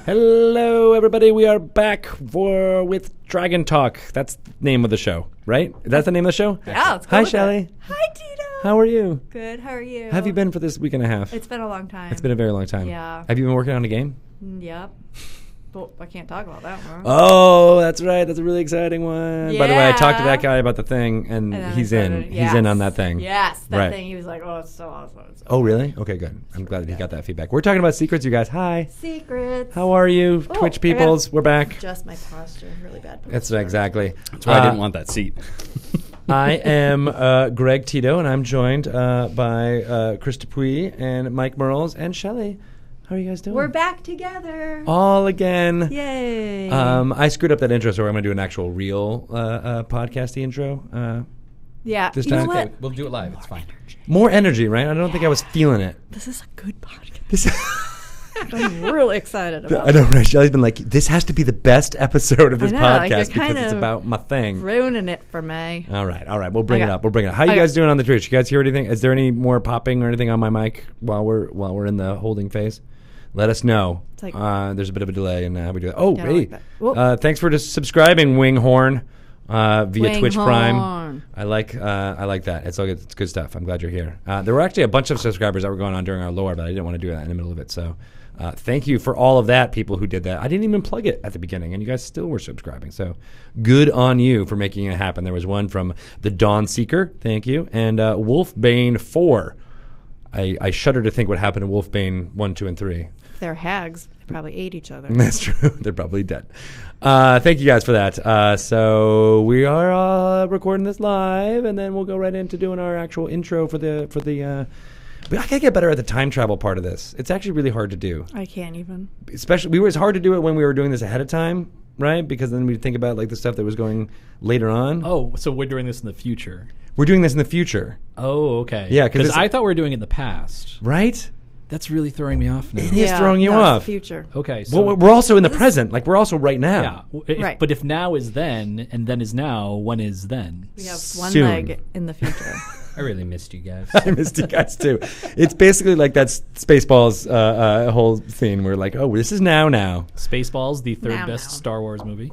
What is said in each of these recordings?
Hello, everybody. We are back with Dragon Talk. That's the name of the show, right? That's the name of the show? Yeah, it's cool. Hi, Shelly. Hi, Tito. How are you? Good. How are you? How have you been for this week and a half? It's been a long time. It's been a very long time. Yeah. Have you been working on a game? Yep. But I can't talk about that one. Oh, that's right. That's a really exciting one. By the way, I talked to that guy about the thing, and he's in. He's in on that thing. Yes, that right. thing. He was like, oh, it's so awesome. Oh, really? Okay, good. I'm glad that he got that feedback. We're talking about secrets, you guys. Hi. Secrets. How are you, Twitch peoples? We're back. Just my posture. Really bad posture. That's exactly. That's why I didn't want that seat. I am Greg Tito, and I'm joined by Chris Dupuis and Mike Merles and Shelly. How are you guys doing? We're back together. All again. Yay. I screwed up that intro, so I'm going to do an actual real podcasty intro. Yeah. This you time. know what? Okay, we'll do it live. It's fine. More energy, right? I don't think I was feeling it. This is a good podcast. I'm really excited about I know, right? Shelly's been like, this has to be the best episode of this I know, podcast you're because it's about my thing. ruining it for me. All right. We'll bring it up. How you guys doing on the Twitch? You guys hear anything? Is there any more popping or anything on my mic while we're in the holding phase? Let us know. It's like, there's a bit of a delay in how we do that. Oh, Yeah, hey. like Thanks for just subscribing, Winghorn, via Twitch Prime. Winghorn. I like that. It's all good. It's good stuff. I'm glad you're here. There were actually a bunch of subscribers that were going on during our lore, but I didn't want to do that in the middle of it. So thank you for all of that, people who did that. I didn't even plug it at the beginning, and you guys still were subscribing. So good on you for making it happen. There was one from the Dawn Seeker. Thank you. And Wolfbane 4. I shudder to think what happened to Wolfbane 1, 2, and 3. They're hags. They probably ate each other. That's true. They're probably dead. Thank you guys for that. So we are recording this live, and then we'll go right into doing our actual intro for the. But I gotta get better at the time travel part of this. It's actually really hard to do. I can't even. Especially, it's hard to do it when we were doing this ahead of time, right? Because then we think about like the stuff that was going later on. Oh, so we're doing this in the future. We're doing this in the future. Oh, okay. Yeah, because I thought we were doing it in the past. Right? That's really throwing me off now. It is throwing you off. The future. Okay, so well, we're also in the present. Like, we're also right now. yeah. Right. But if now is then and then is now, when is then? We have one Soon. leg in the future. I really missed you guys. I missed you guys too. It's basically like that Spaceballs whole scene where like, oh, this is now. Spaceballs, the third Now. best Star Wars movie.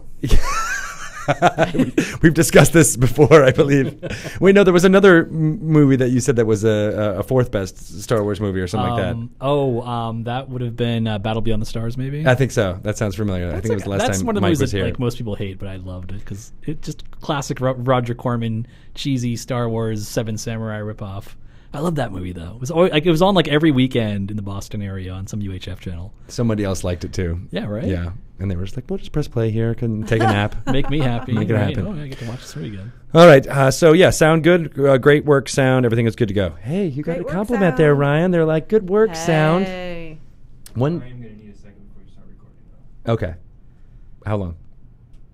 We've discussed this before, I believe. Wait, no, there was another movie that you said that was a fourth best Star Wars movie or something like that. That would have been Battle Beyond the Stars, maybe. I think so. That sounds familiar. I think it was the last That's time one of the Mike movies was that here. like most people hate, but I loved it because it just classic Roger Corman, cheesy Star Wars Seven Samurai ripoff. I love that movie though. It was always, like it was on like every weekend in the Boston area on some UHF channel. Somebody else liked it too. Yeah, right. Yeah, and they were just like, "We'll just press play here, can take a nap." Make me happy. Make it right? happen. Oh, I get to watch this movie again. All right. So yeah, sound good. Great work, sound. Everything is good to go. Hey, you got Great a work, compliment there, sound. Ryan. They're like, "Good work, sound." Hey. One. I am going to need a second before you start recording, though. Okay. How long?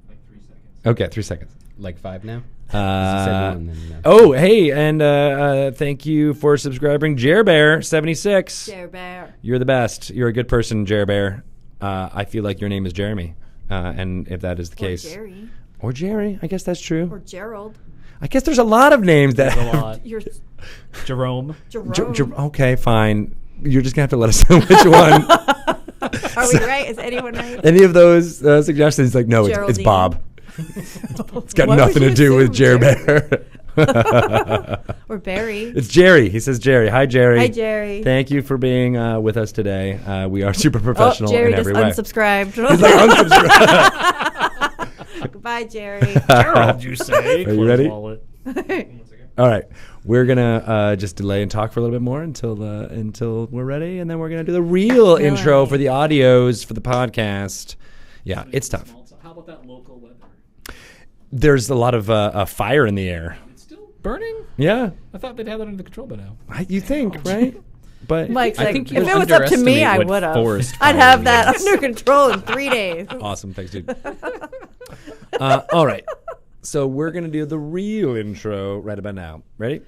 Like 3 seconds. Okay, 3 seconds. Like 5 now? You said one, then no. Oh, hey, and thank you for subscribing, Jerbear76. Dare Bear. You're the best. You're a good person, Jerbear. I feel like your name is Jeremy, and if that is the case, Jerry. or Jerry, I guess that's true. Or Gerald. I guess there's a lot of names that. There's a lot. You're Jerome. Jerome. Okay, fine. You're just gonna have to let us know which one. Are we right? Is anyone right? Any of those suggestions? Like, no, it's Geraldine. Bob. It's got Why nothing would to you do with assume Jerbear. Or Barry. It's Jerry. He says Jerry. Hi, Jerry. Hi, Jerry. Thank you for being with us today. We are super professional Jerry in every just way. unsubscribed. He's like, unsubscribe. Goodbye, Jerry. Gerald, you say? Are you ready? Wallet. All right. We're going to just delay and talk for a little bit more until we're ready, and then we're going to do the real intro for the audios for the podcast. Yeah, it's tough. How about that local weather? There's a lot of fire in the air. It's still burning? Yeah. I thought they'd have that under control by now. You think, right? But Mike's I like, think if you it was up to me, underestimate I what would have. forest I'd fire have that is. under control in 3 days. Awesome. Thanks, dude. All right. So we're going to do the real intro right about now. Ready?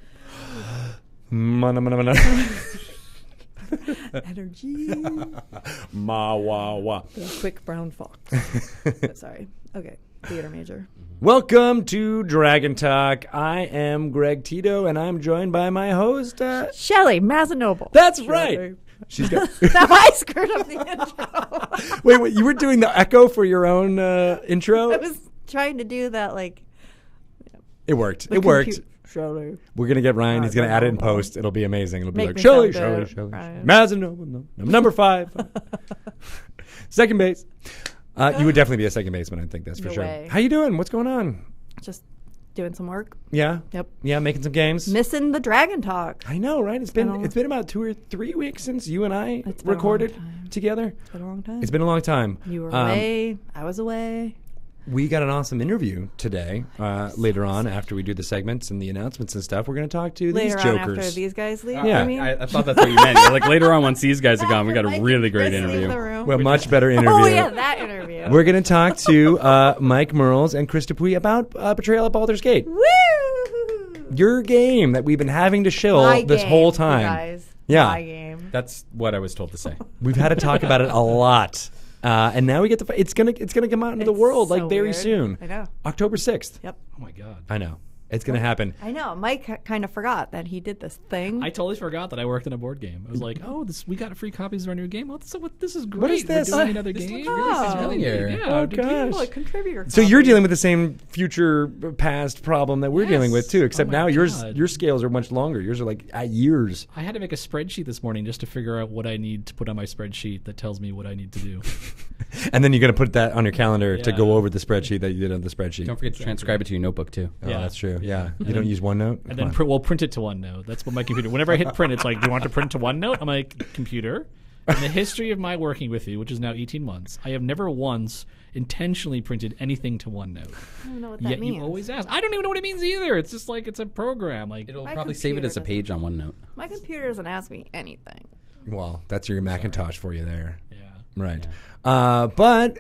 Energy. Ma wah wah. The quick brown fox. Sorry. Okay. Theater major. Welcome to Dragon Talk. I am Greg Tito, and I'm joined by my host. Shelley Mazanoble. That's right. She's got. Now I screwed up the intro. Wait, you were doing the echo for your own intro? I was trying to do that, like. It worked. the It worked. Shirley. We're gonna get Ryan. He's gonna add it in Ryan. post. It'll be amazing. It'll be Make like me Shirley, sound Shirley, good, Shirley. Ryan. Mazin, no, number 5. Second base. You would definitely be a second baseman. I think that's for No sure. way. How you doing? What's going on? Just doing some work. Yeah. Yep. Yeah, making some games. Missing the Dragon Talk. I know, right? It's I been know. about 2 or 3 weeks since you and I It's been a long recorded time. together. It's been a long time. It's been a long time. You were away. I was away. We got an awesome interview today. Later on, after we do the segments and the announcements and stuff, we're going to talk to Later these on, jokers. after these guys leave. Yeah. you mean? I thought that's what you meant. You're like, later on, once these guys are gone, we got a Mike really and great Chris leave interview. the room. Well, much better interview. Oh yeah, that interview. We're going to talk to Mike Merles and Chris Dupuis about Betrayal at Baldur's Gate. Woo! Your game that we've been having to shill My this game, whole you time. guys. Yeah. My game. That's what I was told to say. We've had to talk about it a lot. And now we get to it's gonna come out into the It's world like so very weird. soon. I know. October 6th. Yep. Oh my god. I know. It's gonna happen. I know. Mike kind of forgot that he did this thing. I totally forgot that I worked in a board game. I was like, "Oh, we got free copies of our new game. This is great. What is this? We're doing another game. looks familiar. Yeah. Oh, did you- gosh. Oh, a contributor. So you're copy. dealing with the same future past problem that we're dealing with too, except Oh my now God. your scales are much longer. Yours are like at years. I had to make a spreadsheet this morning just to figure out what I need to put on my spreadsheet that tells me what I need to do. And then you're gonna put that on your calendar to Yeah. go over the spreadsheet that you did on the spreadsheet. Don't forget to transcribe it to your notebook, too. Oh, Yeah. that's true. Yeah. You And don't then- use OneNote? And then we'll print it to OneNote. That's what my computer. Whenever I hit print, it's like, "Do you want to print to OneNote?" I'm like, "Computer." In the history of my working with you, which is now 18 months, I have never once intentionally printed anything to OneNote. I don't know what that Yet means. you always ask. I don't even know what it means either. It's just like it's a program. Like It'll My probably save it computer as a doesn't. page on OneNote. My computer doesn't ask me anything. Well, that's your Macintosh for you there. yeah. Right. But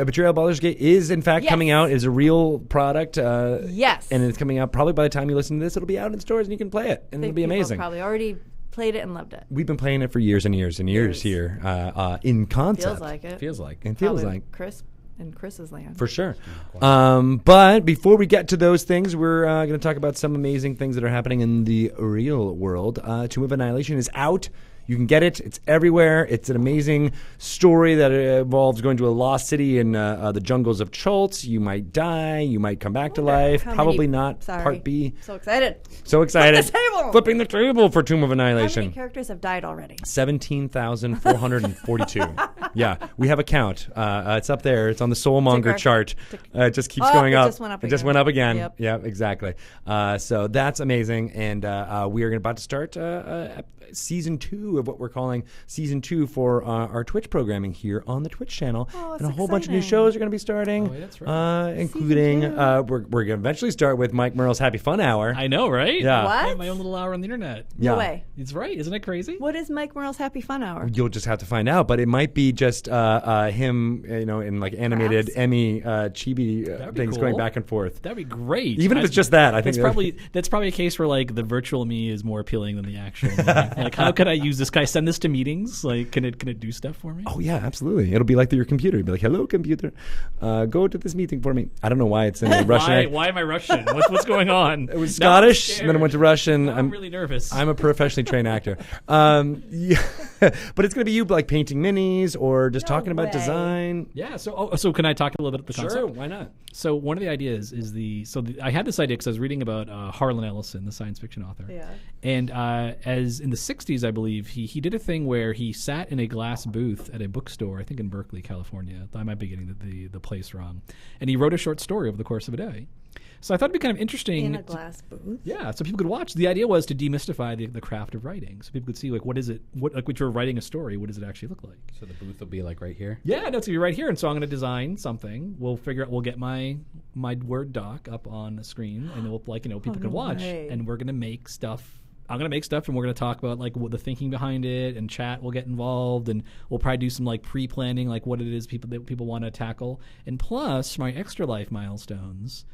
Betrayal at Baldur's Gate is, in fact, Yes. coming out. Is a real product. Yes. And it's coming out probably by the time you listen to this, it'll be out in stores and you can play it. And it'll be People amazing. Probably already played it and loved it. We've been playing it for years and years and years Years. here in concept. Feels like it. Feels like. It feels Probably like. Chris in Chris's land. For sure. But before we get to those things, we're going to talk about some amazing things that are happening in the real world. Tomb of Annihilation is out. You can get it. It's everywhere. It's an amazing story that involves going to a lost city in the jungles of Chult. You might die. You might come back to life. How Probably many- not. Sorry. Part B. So excited. So excited. Flip the table! Flipping the table for Tomb of How Annihilation. many characters have died already? 17,442. Yeah, we have a count. It's up there. It's on the Soulmonger Ticker. chart. It just keeps Oh, going it up. just went up It just again. went up again. Yep. Yeah, exactly. So that's amazing. And we are about to start season 2 of what we're calling season 2 for our Twitch programming here on the Twitch channel. Oh, and that's a whole bunch of new exciting. shows are going to be starting. Oh, yeah, that's right. Including, Season 2. we're going to eventually start with Mike Merle's Happy Fun Hour. I know, right? Yeah. I have What? my own little hour on the internet. Yeah. No way. It's right, isn't it crazy? What is Mike Merle's Happy Fun Hour? You'll just have to find out, but it might be just him, in like animated Perhaps. Emmy chibi That'd be things cool. going back and forth. That'd be great. Even if it's just that, I think that's probably a case where like the virtual me is more appealing than the actual me. Like, how could I use this? Can I send this to meetings? Like, can it do stuff for me? Oh yeah, absolutely. It'll be like your computer. You'll be like, "Hello, computer, go to this meeting for me." I don't know why it's in a Russian. Why am I Russian? What's going on? It was Now I'm Scottish, scared. then it went to Russian. Now I'm really nervous. I'm a professionally trained actor. Yeah. But it's gonna be you like painting minis or just No talking about way. design. Yeah. So can I talk a little bit about the concept? why not? So one of the ideas is I had this idea because I was reading about Harlan Ellison, the science fiction author. Yeah. And as in the 60s, I believe, he did a thing where he sat in a glass booth at a bookstore, I think in Berkeley, California. I might be getting the place wrong. And he wrote a short story over the course of a day. So I thought it'd be kind of interesting. In a glass booth. Yeah, so people could watch. The idea was to demystify the craft of writing, so people could see like what is it, like when you're writing a story, what does it actually look like? So the booth will be like right here. Yeah, no, it's gonna be right here, and so I'm gonna design something. We'll get my Word doc up on the screen, and we'll people can no watch, way. and we're gonna make stuff. I'm gonna make stuff, and we're gonna talk about like what the thinking behind it, and chat will get involved, and we'll probably do some like pre-planning, like what it is people want to tackle, and plus my Extra Life milestones.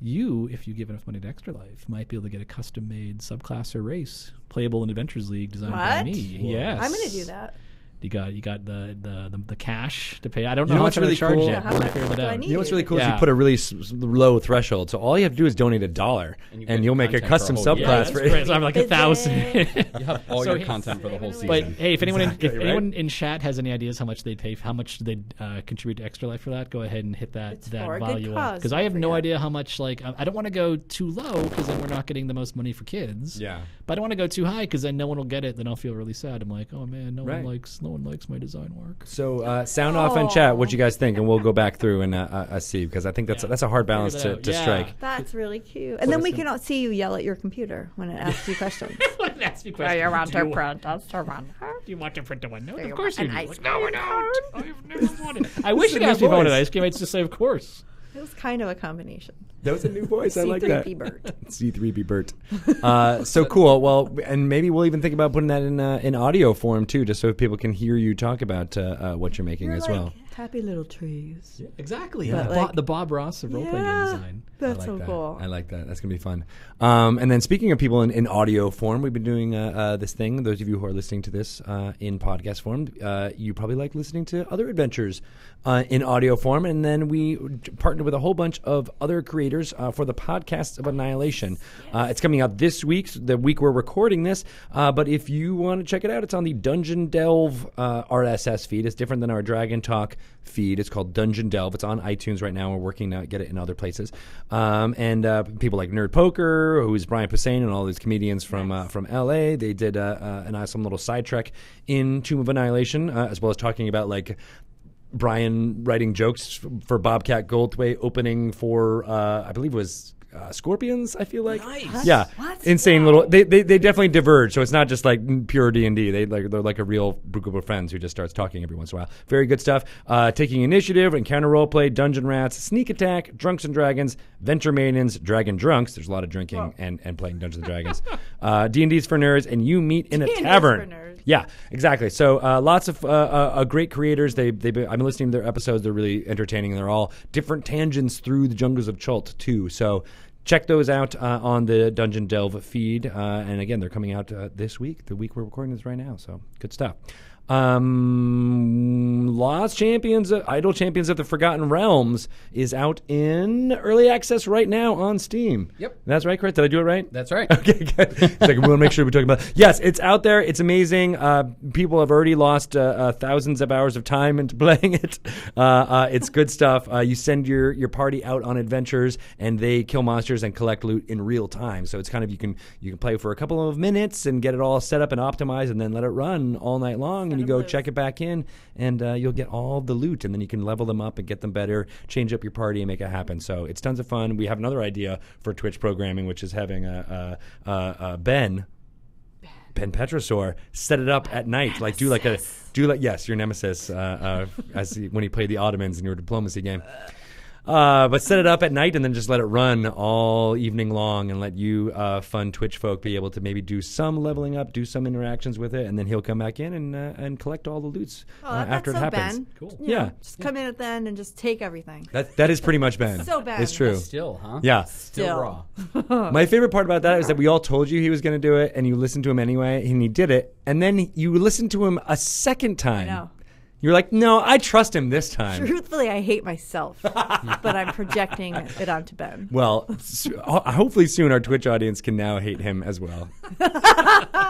You, if you give enough money to Extra Life, might be able to get a custom-made subclass or race playable in Adventures League designed by What? me. Yes, I'm going to do that. You got the cash to pay. I don't know You know how what's much I'm really gonna charge cool? yet. Yeah, how I'm gonna much figure that do I out. need? You know what's really cool is Yeah. you put a really low threshold. So all you have to do is donate $1, And you and get you'll make a content for a custom whole subclass year. Yeah, for that's great. So I'm like Is 1,000. it? You have all So your he- content for the whole season. But hey, if anyone Exactly, right? anyone in chat has any ideas how much they'd pay, how much they contribute to Extra Life for that, go ahead and hit that It's for a good value up, cause, because I have don't no forget. idea how much. Like, I don't want to go too low because then we're not getting the most money for kids. Yeah. But I don't want to go too high because then no one will get it. Then I'll feel really sad. I'm like, oh man, no Right. one likes my design work. So sound off in chat what you guys think, and we'll go back through and see, because I think that's Yeah. that's a hard balance Figure that to out. Yeah. strike. That's really cute. And then we can all see you yell at your computer when it asks you questions. Ask me Do questions. you want Do you to print us to run her? Do you want to print a one? No, Do of you course you want do. an Like, ice no, I cream don't. I've never wanted. I wish it a asked new me if I wanted voice. ice cream. I'd just say, of course. It was kind of a combination. That was a new voice. I like that. C3P Bert. C3P Bert. So cool. Well, and maybe we'll even think about putting that in audio form too, just so people can hear you talk about what you're making You're as like well. happy little trees. Exactly. But, like- The Bob Ross of role-playing game design. That's I like so that. cool. I like that. That's gonna be fun. And then speaking of people in audio form, we've been doing this thing. Those of you who are listening to this in podcast form, you probably like listening to other adventures in audio form. And then we partnered with a whole bunch of other creators for the podcast of Annihilation. It's coming out this week, the week we're recording this. But if you want to check it out, it's on the Dungeon Delve RSS feed. It's different than our Dragon Talk feed. It's called Dungeon Delve. It's on iTunes right now. We're working to get it in other places. And people like Nerd Poker, who's Brian Posehn, and all these comedians from LA. They did an awesome little side trek in Tomb of Annihilation, as well as talking about like Brian writing jokes for Bobcat Goldthwait opening for I believe it was Scorpions. I feel like yeah, What? insane little. They definitely diverge. So it's not just like pure D&D. They're like a real group of friends who just starts talking every once in a while. Very good stuff. Taking Initiative, Encounter Roleplay, Dungeon Rats, Sneak Attack, Drunks and Dragons, Venture Maidens, Dragon Drunks. There's a lot of drinking and playing Dungeons and Dragons. D&D's for nerds, and You Meet in a D&D's Tavern. for nerds. Yeah, exactly. So lots of great creators. I've been listening to their episodes. They're really entertaining. They're all different tangents through the jungles of Chult too. So check those out on the Dungeon Delve feed. And again, they're coming out this week, the week we're recording this right now. So good stuff. Lost Champions, Idle Champions of the Forgotten Realms is out in early access right now on Steam. Yep. That's right, Chris? Did I do it right? That's right. Okay, good. It's like we want to make sure we're talking about. Yes, it's out there. It's amazing. People have already lost thousands of hours of time into playing it. It's good stuff. You send your party out on adventures, and they kill monsters and collect loot in real time. So it's kind of you can play for a couple of minutes and get it all set up and optimized, and then let it run all night long. And you go check it back in, and you'll get all the loot, and then you can level them up and get them better, change up your party, and make it happen. So it's tons of fun. We have another idea for Twitch programming, which is having Ben Petrosaur set it up at night, like yes, your nemesis, when he played the Ottomans in your diplomacy game. But set it up at night and then just let it run all evening long, and let you fun Twitch folk be able to maybe do some leveling up, do some interactions with it, and then he'll come back in and collect all the loots after it that's so happens. Ben. Cool. You know, Yeah. just come in at the end and just take everything. That is pretty much Ben. So Ben. It's true. Still, huh? Yeah. Still raw. My favorite part about that is that we all told you he was going to do it, and you listened to him anyway, and he did it, and then you listened to him a second time. I know. You're like, no, I trust him this time. Truthfully, I hate myself, but I'm projecting it onto Ben. Well, hopefully soon our Twitch audience can now hate him as well.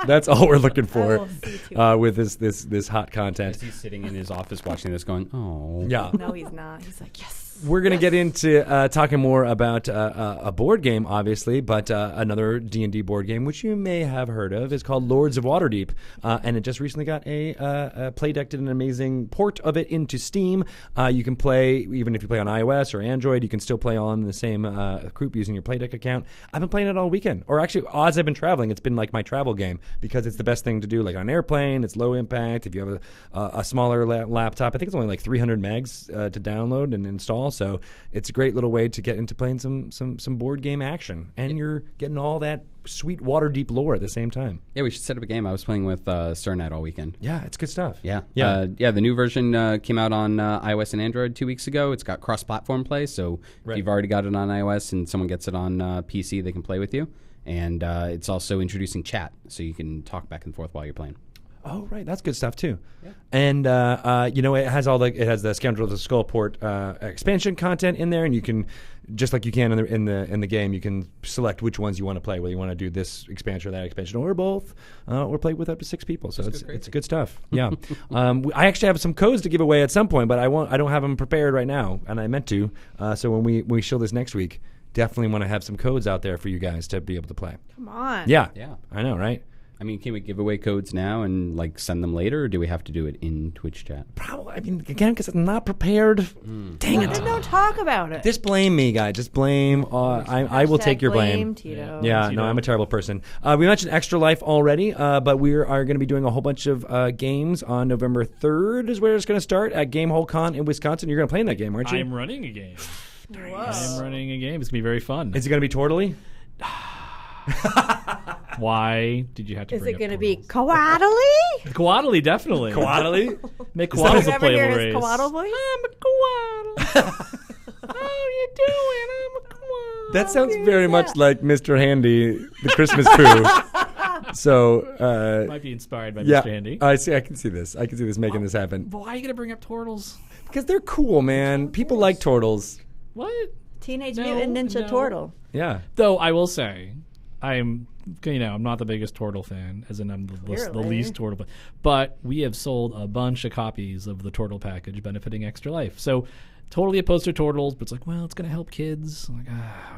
That's all we're looking for will see to with this hot content. He's sitting in his office watching this going, oh. Yeah. No, he's not. He's like, yes. We're going to get into talking more about a board game, obviously, but another D&D board game, which you may have heard of, is called Lords of Waterdeep, and it just recently got a play decked and an amazing port of it into Steam. You can play, even if you play on iOS or Android, you can still play on the same group using your Playdeck account. I've been playing it all weekend, or actually, as I've been traveling, it's been like my travel game, because it's the best thing to do, like on an airplane. It's low impact. If you have a smaller laptop, I think it's only like 300 megs to download and install. So it's a great little way to get into playing some board game action, and you're getting all that sweet Waterdeep lore at the same time. Yeah, we should set up a game. I was playing with Cernet all weekend. Yeah, it's good stuff. Yeah. Yeah. The new version came out on iOS and Android 2 weeks ago. It's got cross-platform play, so if you've already got it on iOS and someone gets it on PC, they can play with you. And it's also introducing chat, so you can talk back and forth while you're playing. Oh, right, that's good stuff too. Yeah. And it has the Scoundrels of Skullport expansion content in there, and you can, just like you can in the game, you can select which ones you want to play. Whether you want to do this expansion or that expansion, or both, or play with up to 6 people. So it's good stuff. Yeah. I actually have some codes to give away at some point, but I don't have them prepared right now, and I meant to. So when we show this next week, definitely want to have some codes out there for you guys to be able to play. Come on. Yeah. Yeah. I know, right? I mean, can we give away codes now and like send them later, or do we have to do it in Twitch chat? Probably. I mean, again, because I'm not prepared. Dang it! Then don't talk about it. Just blame me, guys. Just blame. I will take your blame. Tito. Yeah, no, I'm a terrible person. We mentioned Extra Life already, but we are going to be doing a whole bunch of games on November 3rd is where it's going to start at Gamehole Con in Wisconsin. You're going to play in that game, aren't you? I'm running a game. Whoa. I'm running a game. It's going to be very fun. Is it going to be Tortally? Why did you have to Is bring it going to up be Portals? Coattly? Coattly, definitely. Coattally? Make Did Coattle's you a ever hear playable his race. Coattle voice? I'm a Coattle. How you doing? I'm a Coattle. That sounds very much like Mr. Handy, the Christmas Crew. So, Might be inspired by yeah, Mr. Handy. I see. I can see this. I can see this making this happen Why are you going to bring up Turtles? because they're cool, man. People like turtles. What? Teenage No, Mutant Ninja no. Turtle. Yeah. Though I will say, I'm not the biggest Turtle fan, as in I'm the Clearly. least Turtle. But we have sold a bunch of copies of the Turtle package benefiting Extra Life. So totally opposed to Turtles, but it's like, well, it's going to help kids. Like,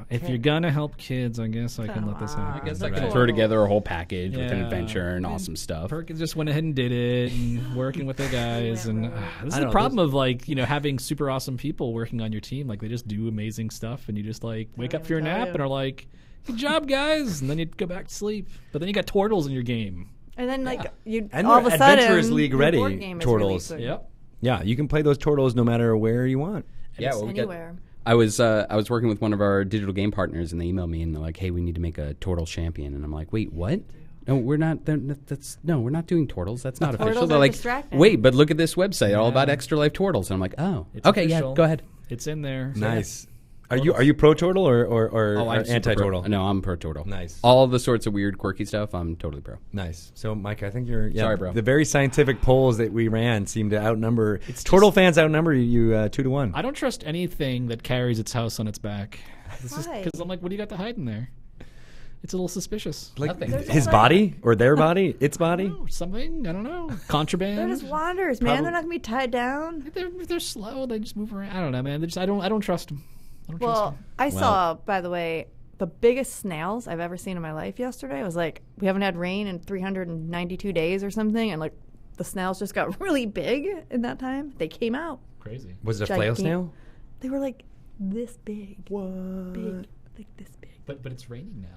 if you're going to help kids, I guess I can let this happen. I guess I Right. can throw together a whole package with an Yeah. adventure and awesome stuff. Perkins just went ahead and did it, and working with the guys, and this is I the know, problem of having super awesome people working on your team. Like they just do amazing stuff, and you just like wake up for your tell nap you. and are like, "Good job, guys!" And then you go back to sleep. But then you got Turtles in your game. And then, you And all of they're a sudden, Adventurers League your ready board game is really Turtles. good. Yep. Yeah, you can play those turtles no matter where you want. Yeah, well, we got, Anywhere. I was working with one of our digital game partners, and they emailed me and they're like, "Hey, we need to make a Turtle champion." And I'm like, "Wait, what? No, we're not. We're not doing Turtles. That's not official." Turtles They're are like, distracting. "Wait, but look at this website, all Yeah. about Extra Life Turtles." And I'm like, "Oh, It's okay, official. yeah, go ahead." It's in there. Nice. Are you pro turtle or I'm super anti turtle? pro. No, I'm pro Turtle. Nice. All the sorts of weird, quirky stuff, I'm totally pro. Nice. So, Mike, I think you're. Sorry, bro. The very scientific polls that we ran seem to outnumber. Turtle fans outnumber you 2-1. I don't trust anything that carries its house on its back. Why? Because I'm like, what do you got to hide in there? It's a little suspicious. Like Nothing. his body or their body, its body. Oh, something I don't know. Contraband. They're just wanderers, man. They're not going to be tied down. They're slow. They just move around. I don't know, man. I don't trust them. I don't trust Well, them. I saw, by the way, the biggest snails I've ever seen in my life yesterday. It was like, we haven't had rain in 392 days or something, and like the snails just got really big in that time. They came out. Crazy. Was it a flail Gigantic. snail? They were like this big. What? Big. Like this big. But it's raining now.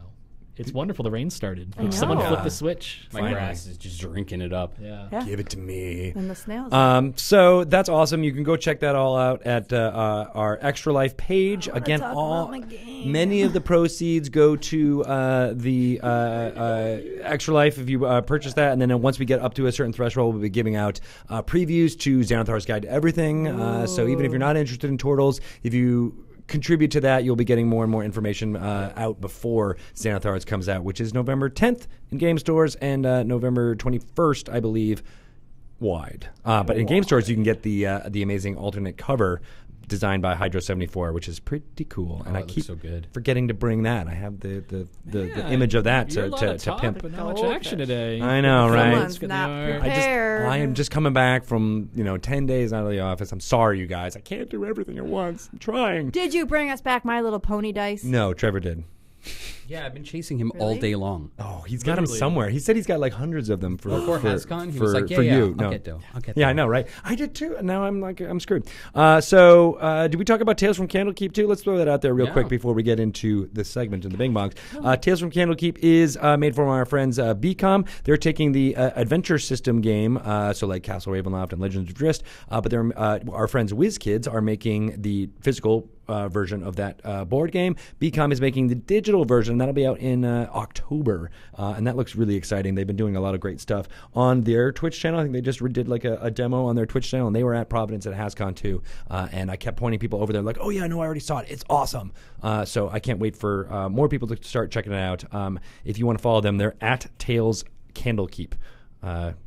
It's wonderful. The rain started. I Someone know. flipped the switch. My grass is just drinking it up. Yeah. Yeah. Give it to me. And the snails. So that's awesome. You can go check that all out at our Extra Life page. Again, talk all about my game. many of the proceeds go to the Extra Life if you purchase that, and then once we get up to a certain threshold, we'll be giving out previews to Xanathar's Guide to Everything. So even if you're not interested in turtles, if you contribute to that, you'll be getting more and more information out before Xanathar's comes out, which is November 10th in game stores and November 21st, I believe, wide. But in game stores, you can get the amazing alternate cover designed by Hydro 74, which is pretty cool. And I it looks keep so good. forgetting to bring that. I have the Yeah, image of that you're a to lot of talk, pimp. but not much Goldfish. action today. I know, right? Someone's Get the not art. prepared. I am just coming back from 10 days out of the office. I'm sorry, you guys. I can't do everything at once. I'm trying. Did you bring us back My Little Pony dice? No, Trevor did. Yeah, I've been chasing him all Really? day long. Oh, he's got them Literally. somewhere. He said he's got like hundreds of them for Before for, HasCon, he for, was like, "Yeah, for yeah, you. I'll No. get I'll get Yeah, I know, right? I did too. And now I'm screwed. So, did we talk about Tales from Candlekeep too? Let's throw that out there real quick before we get into the segment in the Bing Bongs. Tales from Candlekeep is made from our friends BCom. They're taking the adventure system game, so like Castle Ravenloft and Legends of Drizzt, but they're our friends WizKids are making the physical version of that board game. BCom is making the digital version. That'll be out in October, and that looks really exciting. They've been doing a lot of great stuff on their Twitch channel. I think they just did like a demo on their Twitch channel, and they were at Providence at HasCon too. And I kept pointing people over there like, "Oh yeah, no, I already saw it. It's awesome." So I can't wait for more people to start checking it out. If you want to follow them, they're at Tales Candlekeep.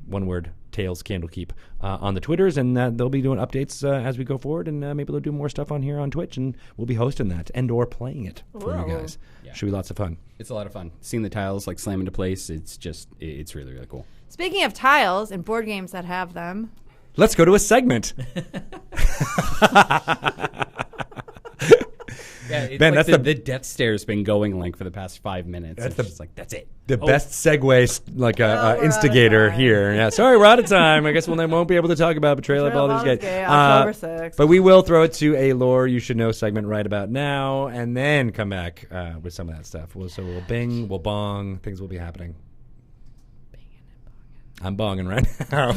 one word, Tales Candlekeep, on the Twitters, and they'll be doing updates as we go forward, and maybe they'll do more stuff on here on Twitch, and we'll be hosting that and or playing it for you Whoa. guys. Yeah. Should be lots of fun. It's a lot of fun. Seeing the tiles like slam into place, it's really, really cool. Speaking of tiles and board games that have them, Let's go to a segment. Yeah, it's Ben, like that's the death stare's been going like for the past 5 minutes. That's It's just like, that's it. The best segue, we're out of instigator time. here. Yeah, sorry, we're out of time. I guess we won't be able to talk about Betrayal at Betrayal at Baldur's Baldur's Gate. Gate, October 6th. But we will throw it to a lore you should know segment right about now, and then come back with some of that stuff. So we'll bing, we'll bong, things will be happening. I'm bonging right now.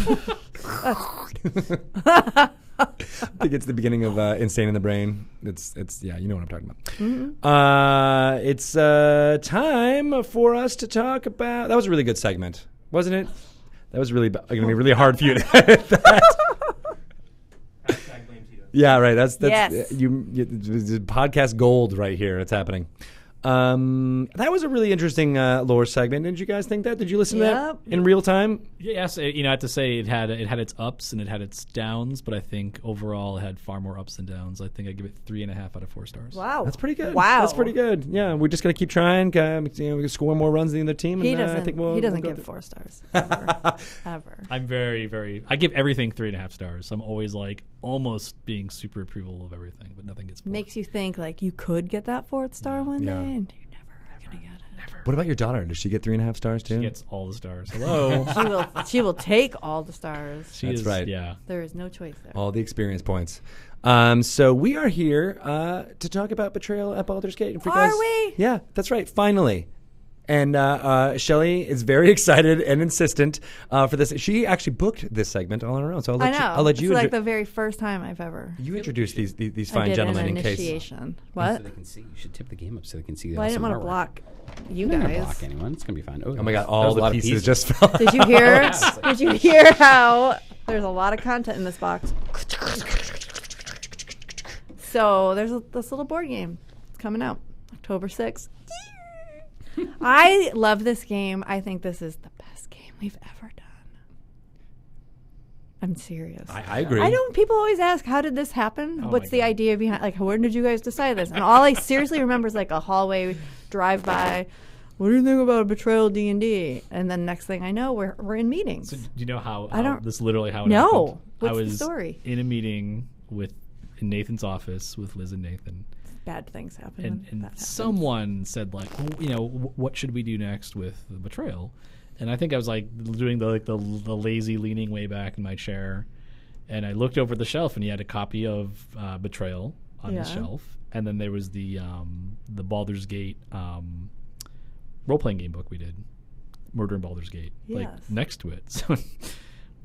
I think it's the beginning of Insane in the Brain. It's yeah, you know what I'm talking about. Mm-hmm. It's time for us to talk about. That was a really good segment, wasn't it? That was really going to be really hard for you to edit that. Hashtag blame Tito. Yeah, right. That's Yes. you podcast gold right here. It's happening. That was a really interesting lore segment. Didn't you guys think that? Did you listen to that Yep. in real time? Yes, I have to say it had its ups and it had its downs, but I think overall it had far more ups and downs. I think I give it 3.5 out of 4 stars. wow. That's pretty good. Wow. That's pretty good. Yeah, we're just gonna keep trying. We can score more runs than the other team. He and, doesn't, I think he doesn't we'll give go 4 stars. Ever. Ever. I'm very I give everything 3.5 stars. I'm always like almost being super approval of everything, but nothing gets 4. Makes you think like you could get that 4th star one Yeah. day, and you're never gonna get it. What about your daughter? Does she get 3.5 stars too? She gets all the stars. Hello. She will take all the stars. She That's is, right. Yeah. There is no choice there. All the experience points. So we are here to talk about Betrayal at Baldur's Gate. And for you Are guys, we? Yeah, that's right. Finally. And Shelly is very excited and insistent for this. She actually booked this segment all on her own. So I know. I'll let you It's like the very first time I've ever. you introduce these I fine did gentlemen an in case. initiation. So What? they can see. You should tip the game up so they can see. Well, I didn't want to block you I'm not gonna guys. block anyone. It's gonna be fine. Oh my God! that All was a the lot of pieces just fell. Did you hear? Did you hear how there's a lot of content in this box? So there's this little board game. It's coming out October 6th. I love this game. I think this is the best game we've ever done. I'm serious. I agree. I don't. People always ask, "How did this happen? Oh What's my the God. idea behind? Like, when did you guys decide this?" And all I seriously remember is like a hallway drive by. What do you think about Betrayal D&D? And then next thing I know, we're in meetings. So do you know how I don't- this literally how it No. happened? What's I the was story? in a meeting in Nathan's office with Liz and Nathan. Bad things happen. And, when and that happens. someone said like, well, what should we do next with the Betrayal? And I think I was like doing the lazy leaning way back in my chair, and I looked over the shelf and he had a copy of Betrayal on Yeah. the shelf, and then there was the Baldur's Gate role playing game book we did, Murder in Baldur's Gate, like Yes. next to it. So.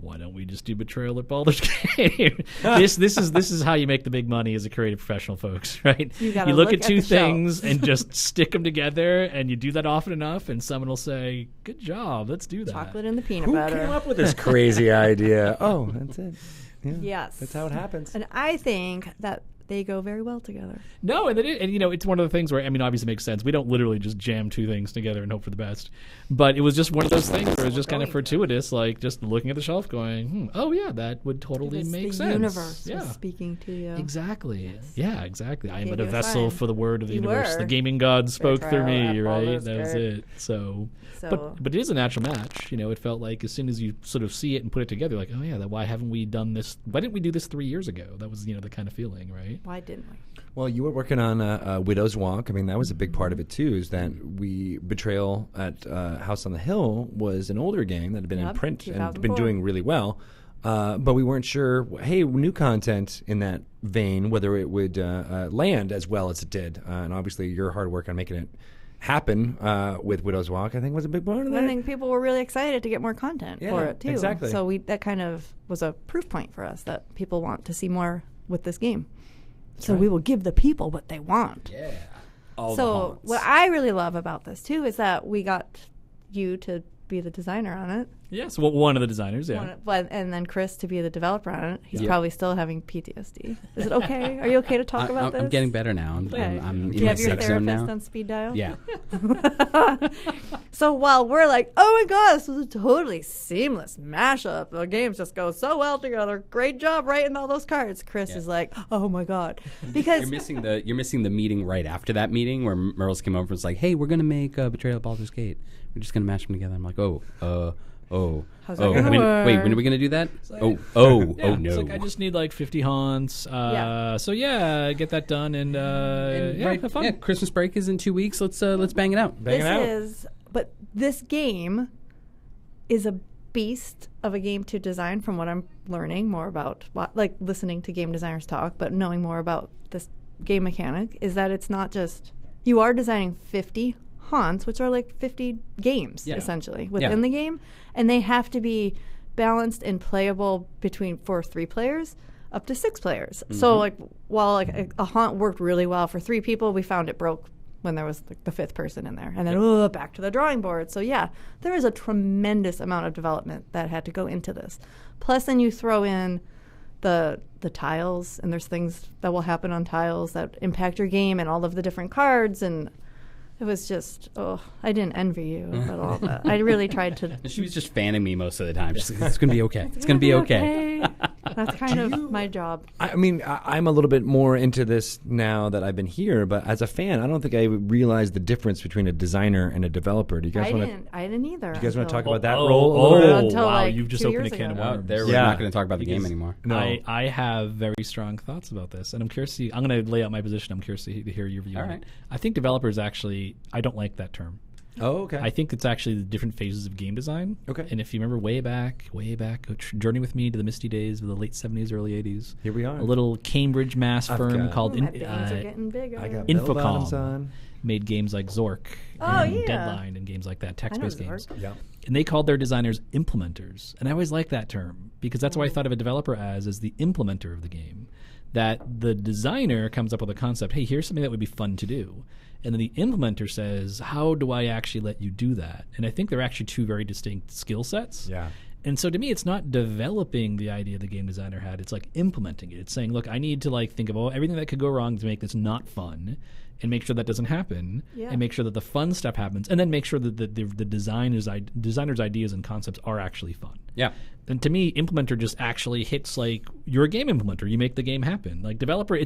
Why don't we just do Betrayal at Baldur's Gate? this is how you make the big money as a creative professional, folks, right? You gotta look look at at two the shelf. things and just stick them together, and you do that often enough, and someone will say, "Good job, let's do that." Chocolate and the peanut Who butter. came up with this crazy idea? Oh, that's it. Yeah, Yes. that's how it happens. And I think that they go very well together. No, and it's one of the things where obviously it makes sense. We don't literally just jam two things together and hope for the best, but it was just one of those things where it was just kind of fortuitous, like just looking at the shelf, going, "Oh yeah, that would totally Because make the sense." universe yeah. was speaking to you. Exactly. Yeah, exactly. I am Gave but a you a vessel sign. for the word of the You universe. were. The gaming gods spoke through Betrayal me, at right? Baldur's That was Gate. it. So, So- but it is a natural match. It felt like as soon as you sort of see it and put it together, like, oh yeah, why haven't we done this? Why didn't we do this 3 years ago? That was the kind of feeling, right? Why didn't we? Well, you were working on Widow's Walk. I mean, that was a big part of it too. Is that Betrayal at House on the Hill was an older game that had been in Yep, print and been 2004. doing really well, but we weren't sure. Hey, new content in that vein, whether it would land as well as it did. And obviously, your hard work on making it happen with Widow's Walk, I think, was a big part of that. I think people were really excited to get more content Yeah, for it too. exactly. So that kind of was a proof point for us that people want to see more with this game. So we will give the people what they want. Yeah. All the So haunts. what I really love about this too is that we got you to be the designer on it. Yes, well, one of the designers, yeah. And then Chris to be the developer on it. He's Yeah. probably still having PTSD. Is it okay? Are you okay to talk about this? I'm getting better now. Okay. I'm Do in you my have your safe zone therapist now. on speed dial? Yeah. So while we're like, oh my god, this was a totally seamless mashup. The games just go so well together. Great job writing all those cards. Chris is like, oh my god, because You're missing the meeting right after that meeting where Merles came over and was like, "Hey, we're gonna make Betrayal of Baldur's Gate. We're just gonna mash them together." I'm like, "Oh, How's that gonna wait, work? when are we gonna do that? like- Oh Yeah, no." It's like I just need like 50 haunts. Yeah. So yeah, get that done and Right, have fun. yeah, Christmas break is in 2 weeks. Let's bang it out. Bang it out. But this game is a beast of a game to design from what I'm learning more about, like listening to game designers talk, but knowing more about this game mechanic is that it's not just, you are designing 50 haunts, which are like 50 games essentially within the game, and they have to be balanced and playable for 3 players up to 6 players. So like while like a haunt worked really well for 3 people, we found it broke when there was like the 5th person in there, and then back to the drawing board. So yeah, there is a tremendous amount of development that had to go into this. Plus, then you throw in the tiles, and there's things that will happen on tiles that impact your game, and all of the different cards, and it was just, I didn't envy you at all. But I really tried to. She was just fanning me most of the time. She's like, "It's gonna be okay. It's gonna be okay." That's kind of my job. I mean, I'm a little bit more into this now that I've been here, but as a fan, I don't think I realized the difference between a designer and a developer. Do you guys want to? I didn't either. Do you guys want to talk until- about that role? a little bit? Until, wow, like, you've just 2 opened a years can of ago. worms. We're Yeah. not gonna talk about the game Because anymore. No. I have very strong thoughts about this, and I'm curious. I'm going to lay out my position. I'm curious to hear your view All on right. it. I think developers actually, I don't like that term. Oh, okay. I think it's actually the different phases of game design. Okay. And if you remember way back, journey with me to the misty days of the late 70s, early 80s. Here we are. A little Cambridge mass I've firm got- called My veins are getting bigger. I got Infocom. bell-bottoms on. made games like Zork Oh, and yeah. Deadline and games like that, text-based I know games. Zork. Yeah. And they called their designers implementers. And I always liked that term because that's what I thought of a developer as the implementer of the game. That the designer comes up with a concept, hey, here's something that would be fun to do. And then the implementer says, how do I actually let you do that? And I think they're actually two very distinct skill sets. Yeah. And so to me, it's not developing the idea the game designer had. It's like implementing it. It's saying, look, I need to like think of everything that could go wrong to make this not fun and make sure that doesn't happen and make sure that the fun stuff happens and then make sure that the designer's ideas and concepts are actually fun. Yeah. And to me, implementer just actually hits like you're a game implementer. You make the game happen. Like developer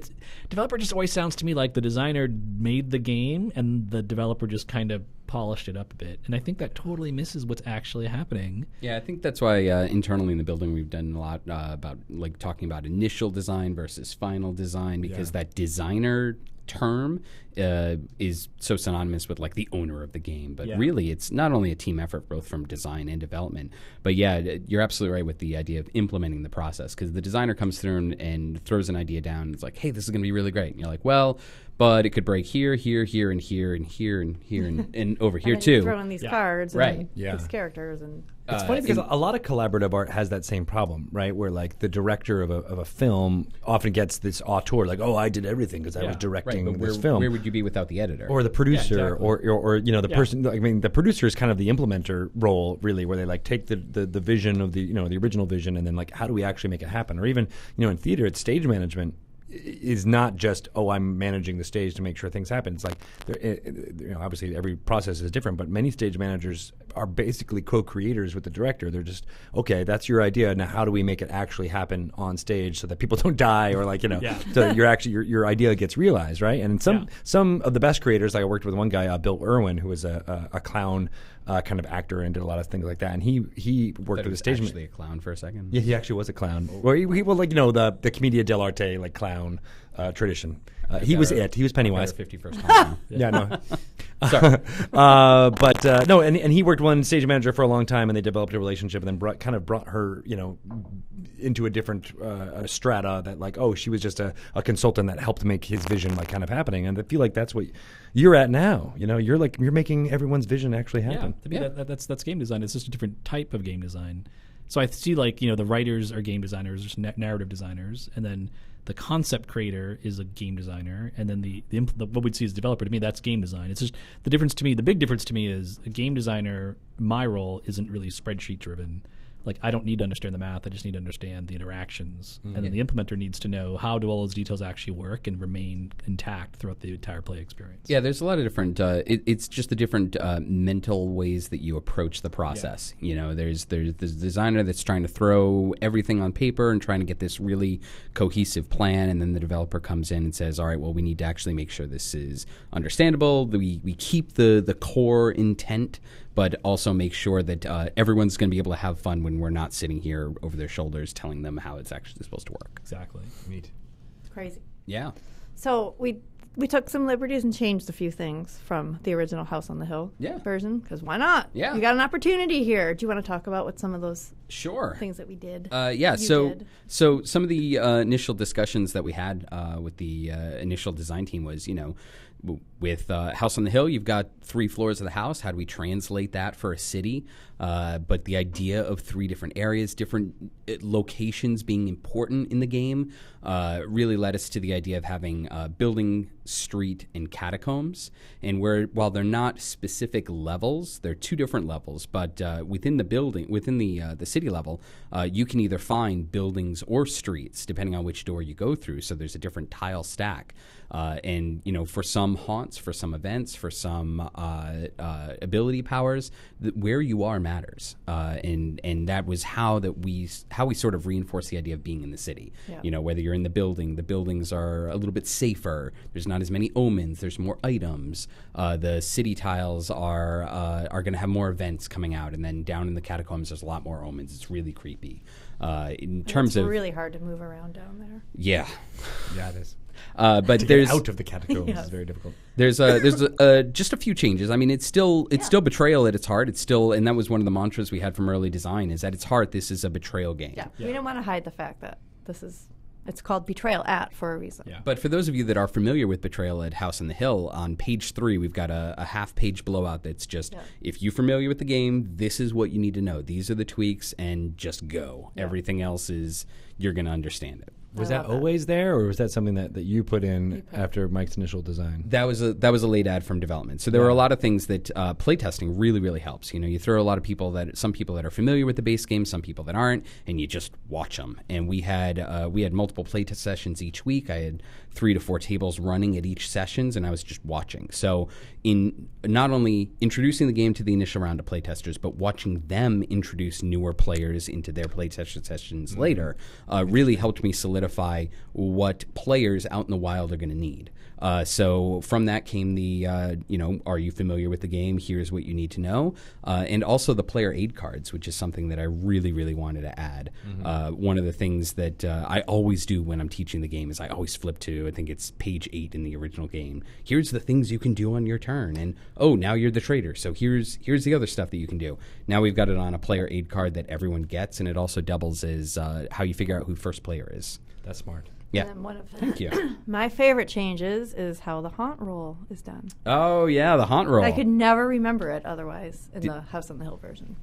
just always sounds to me like the designer made the game and the developer just kind of polished it up a bit. And I think that totally misses what's actually happening. Yeah, I think that's why internally in the building we've done a lot about like talking about initial design versus final design because that designer term is so synonymous with like the owner of the game, but really it's not only a team effort both from design and development, but you're absolutely right with the idea of implementing the process because the designer comes through and throws an idea down and it's like, hey, this is going to be really great, and you're like, well, but it could break here, here, here, and here, and here, and here, and over here And then you too. throw in these cards Right. and these characters and It's funny because a lot of collaborative art has that same problem, right? Where like the director of a film often gets this auteur, like, "Oh, I did everything because I was directing But this film." Where would you be without the editor? Or the producer, exactly. or you know the person. I mean, the producer is kind of the implementer role, really, where they like take the vision of the original vision, and then like how do we actually make it happen? Or even in theater, it's stage management is not just I'm managing the stage to make sure things happen. It's like obviously every process is different, but many stage managers are basically co-creators with the director. They're just okay, that's your idea. Now how do we make it actually happen on stage so that people don't die or so that your idea gets realized, right? And some of the best creators, like I worked with one guy, Bill Irwin, who was a clown kind of actor and did a lot of things like that. And he worked with a stage actually a clown for a second. Yeah, he actually was a clown. Well, the Commedia dell'arte like clown tradition. He was Pennywise. 51st time. Yeah, no. Sorry. No, and he worked one stage manager for a long time, and they developed a relationship, and then brought her, into a different strata. That like, she was just a consultant that helped make his vision like kind of happening. And I feel like that's what you're at now. You're making everyone's vision actually happen. Yeah, to me that's game design. It's just a different type of game design. So I see the writers are game designers, narrative designers, and then the concept creator is a game designer, and then the what we'd see as developer, to me, that's game design. It's just the difference to me. The big difference to me is a game designer. My role isn't really spreadsheet driven. Like, I don't need to understand the math. I just need to understand the interactions. And then the implementer needs to know how do all those details actually work and remain intact throughout the entire play experience. Yeah, there's a lot of different. It's just the different mental ways that you approach the process. You know, there's the designer that's trying to throw everything on paper and trying to get this really cohesive plan, and then the developer comes in and says, "All right, well, we need to actually make sure this is understandable. We keep the core intent, but also make sure that everyone's going to be able to have fun when we're not sitting here over their shoulders telling them how it's actually supposed to work." Exactly. Neat. It's crazy. Yeah. So we took some liberties and changed a few things from the original House on the Hill version, because why not? Yeah. You got an opportunity here. Do you want to talk about what some of those Sure. things that we did? Yeah, did? so some of the initial discussions that we had with the initial design team was, with House on the Hill, you've got 3 floors of the house. How do we translate that for a city? But the idea of 3 different areas, different locations being important in the game, really led us to the idea of having building, street, and catacombs. And while they're not specific levels, they're 2 different levels. But within the building, within the city level, you can either find buildings or streets depending on which door you go through. So there's a different tile stack. And for some haunts, for some events, for some ability powers, where you are matters. And that was how we sort of reinforced the idea of being in the city. Yeah. Whether you're in the buildings are a little bit safer. There's not as many omens. There's more items. The city tiles are going to have more events coming out, and then down in the catacombs, there's a lot more omens. It's really creepy. In terms of really hard to move around down there. Yeah, Yeah, it is. But To there's get out of the catacombs is very difficult. There's just a few changes. I mean, it's still Betrayal at its heart. It's still, and that was one of the mantras we had from early design, is at its heart, this is a Betrayal game. Yeah. We didn't want to hide the fact that it's called Betrayal for a reason. Yeah. But for those of you that are familiar with Betrayal at House on the Hill, on page 3, we've got a half-page blowout that's just, if you're familiar with the game, this is what you need to know. These are the tweaks, and just go. Yeah. Everything else is, you're going to understand it. Was that always there, or was that something that you put in after Mike's initial design? That was a late add from development. So there were a lot of things that playtesting really, really helps. You throw a lot of some people that are familiar with the base game, some people that aren't, and you just watch them. And we had multiple playtest sessions each week. I had 3 to 4 tables running at each sessions, and I was just watching. So in not only introducing the game to the initial round of playtesters, but watching them introduce newer players into their playtester sessions later really helped me solidify what players out in the wild are going to need. So from that came the, are you familiar with the game? Here's what you need to know. And also the player aid cards, which is something that I really, really wanted to add. One of the things that I always do when I'm teaching the game is I always flip to, I think it's page 8 in the original game. Here's the things you can do on your turn. And, now you're the trader. So here's the other stuff that you can do. Now we've got it on a player aid card that everyone gets, and it also doubles as how you figure out who first player is. That's smart. Yeah. And one of Thank you. my favorite changes is how the haunt roll is done. Oh, yeah, the haunt roll. I could never remember it otherwise in the House on the Hill version.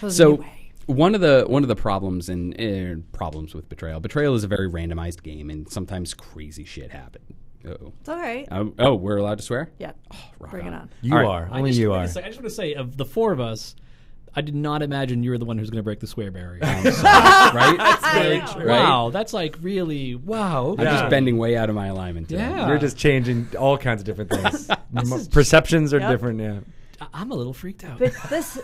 So one of the problems problems with Betrayal is a very randomized game, and sometimes crazy shit happens. Uh-oh. It's all right. We're allowed to swear? Yeah. Bring it on. You All right. are. Only you are. I just want to say, of the 4 of us, I did not imagine you were the one who's going to break the swear barrier. Right? That's very true. Wow, that's like really, wow. I'm just bending way out of my alignment today. Yeah. You're just changing all kinds of different things. Perceptions are different, yeah. I'm a little freaked out. But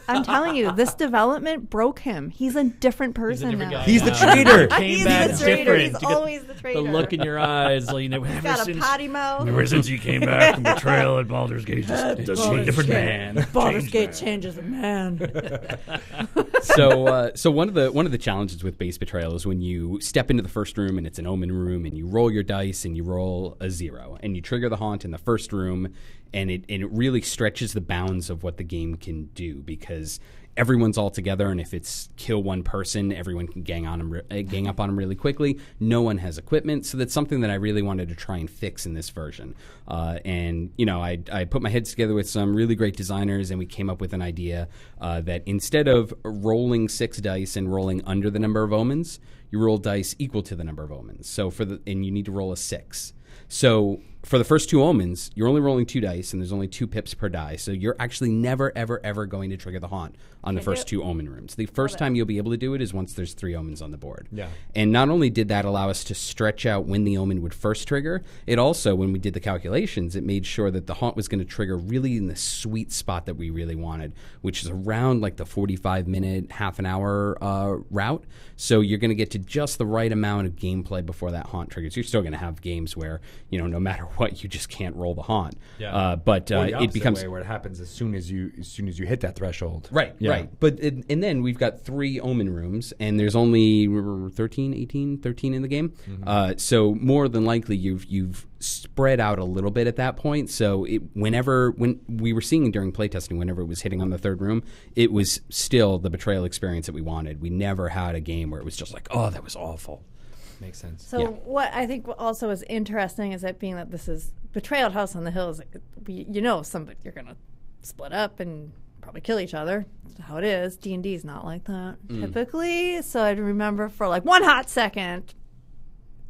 I'm telling you, this development broke him. He's a different person different now. guy. He's the traitor. He's back the traitor. different. He's You get always the traitor. The look in your eyes, He's ever got a since, potty mouth. ever since you came back from Betrayal at Baldur's Gate, just a different man. Baldur's Gate changes a man. So one of the challenges with base Betrayal is when you step into the first room and it's an omen room, and you roll your dice and you roll a 0 and you trigger the haunt in the first room, and it really stretches the bounds of what the game can do, because everyone's all together, and if it's kill one person, everyone can gang up on them really quickly. No one has equipment, so that's something that I really wanted to try and fix in this version. And I put my heads together with some really great designers, and we came up with an idea that instead of rolling 6 dice and rolling under the number of omens, you roll dice equal to the number of omens. So and you need to roll a 6. So for the first 2 omens, you're only rolling 2 dice, and there's only 2 pips per die. So you're actually never, ever, ever going to trigger the haunt on the first 2 omen rooms. The first time you'll be able to do it is once there's 3 omens on the board. Yeah. And not only did that allow us to stretch out when the omen would first trigger, it also, when we did the calculations, it made sure that the haunt was going to trigger really in the sweet spot that we really wanted, which is around like the 45-minute, half an hour route. So you're going to get to just the right amount of gameplay before that haunt triggers. You're still going to have games where, no matter what, you just can't roll the haunt. Yeah. But Or the it becomes way where it happens as soon as you hit that threshold. Right, Yeah. right. But and then we've got 3 omen rooms, and there's only 13 in the game. So more than likely, you've spread out a little bit at that point. So when we were seeing during playtesting, whenever it was hitting on the 3rd room, it was still the Betrayal experience that we wanted. We never had a game where it was just like, oh, that was awful. Makes sense. So what I think also is interesting is that being that this is Betrayal House on the Hill, is somebody you're gonna split up and probably kill each other. That's how it is. D&D is not like that typically. So I remember for like one hot second,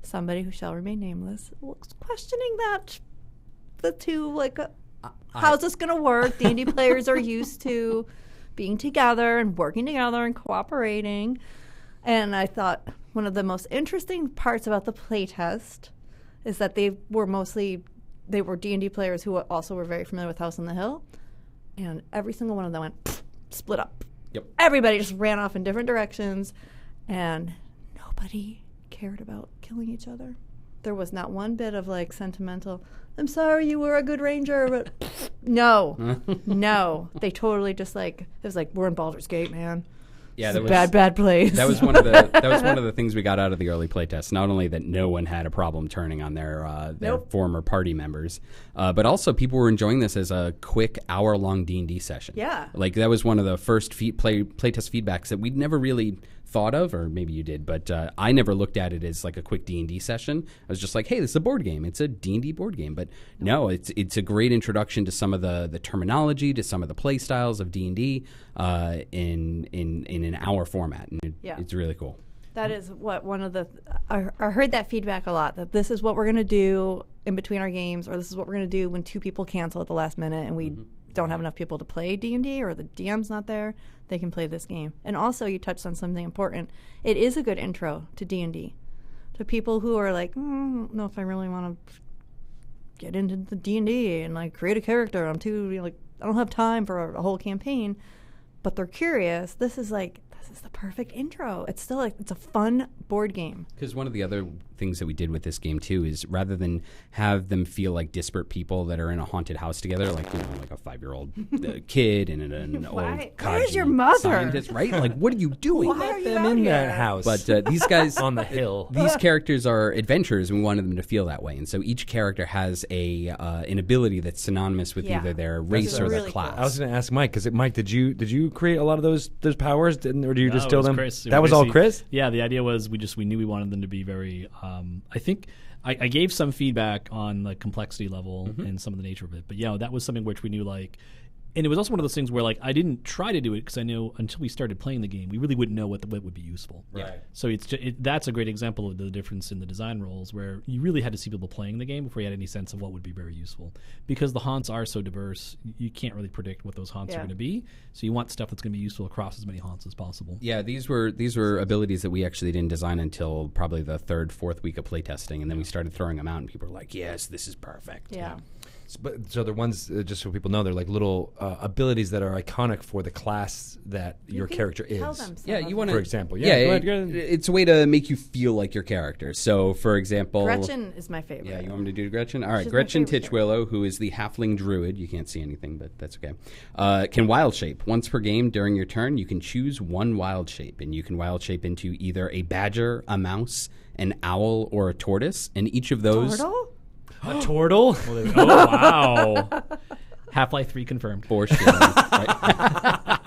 somebody who shall remain nameless was questioning that the two how's this gonna work? D&D players are used to being together and working together and cooperating, and I thought one of the most interesting parts about the playtest is that they were D&D players who also were very familiar with House on the Hill, and every single one of them went split up. Yep. Everybody just ran off in different directions, and nobody cared about killing each other. There was not one bit of sentimental, I'm sorry you were a good ranger, but no. They totally just it was like, we're in Baldur's Gate, man. Yeah, that was bad place. That was one of the things we got out of the early playtest. Not only that no one had a problem turning on their former party members, but also people were enjoying this as a quick hour-long D&D session. Yeah, that was one of the first playtest feedbacks that we'd never really thought of, or maybe you did, but I never looked at it as like a quick D&D session. I was just like, hey, this is a board game. It's a D&D board game. But no, it's a great introduction to some of the terminology, to some of the play styles of D&D in an hour format, and it's really cool. That is what one of the I heard that feedback a lot, that this is what we're going to do in between our games, or this is what we're going to do when 2 people cancel at the last minute and we don't have enough people to play D&D, or the DM's not there. They can play this game. And also, you touched on something important. It is a good intro to D&D. To people who are like, I don't know if I really want to get into the D&D and create a character. I'm too, I don't have time for a whole campaign. But they're curious. This is the perfect intro. It's still it's a fun board game. Because one of the other things that we did with this game too is, rather than have them feel like disparate people that are in a haunted house together, like a 5-year-old kid and an old where's your mother? Scientist, right? What are you doing? Why are you them out in here? that house. But these guys on the hill. These characters are adventurers, and we wanted them to feel that way. And so each character has an ability that's synonymous with either their race or really their class. I was going to ask Mike, because Mike, did you create a lot of those powers, or do you just steal them? Chris. That was all Chris? Yeah, the idea was we knew we wanted them to be very. I think I gave some feedback on the complexity level and some of the nature of it, but that was something which we knew and it was also one of those things where I didn't try to do it because I knew until we started playing the game we really wouldn't know what would be useful. Right. So that's a great example of the difference in the design roles, where you really had to see people playing the game before you had any sense of what would be very useful. Because the haunts are so diverse, you can't really predict what those haunts are going to be. So you want stuff that's going to be useful across as many haunts as possible. Yeah, these were abilities that we actually didn't design until probably the 3rd, 4th week of playtesting, and then we started throwing them out, and people were like, "Yes, this is perfect." Yeah. So they're ones, just so people know, they're like little abilities that are iconic for the class that your character is. Tell them Yeah, you want to, for example. Yeah, go ahead. it's a way to make you feel like your character. So, for example, Gretchen is my favorite. Yeah, you want me to do Gretchen? All right, She's Gretchen my favorite Titchwillow, who is the halfling druid. You can't see anything, but that's okay. Can wild shape. Once per game during your turn, you can choose one wild shape, and you can wild shape into either a badger, a mouse, an owl, or a tortoise. And each of those. Turtle? A turtle? Oh, wow. Half-Life 3 confirmed. For sure. Right.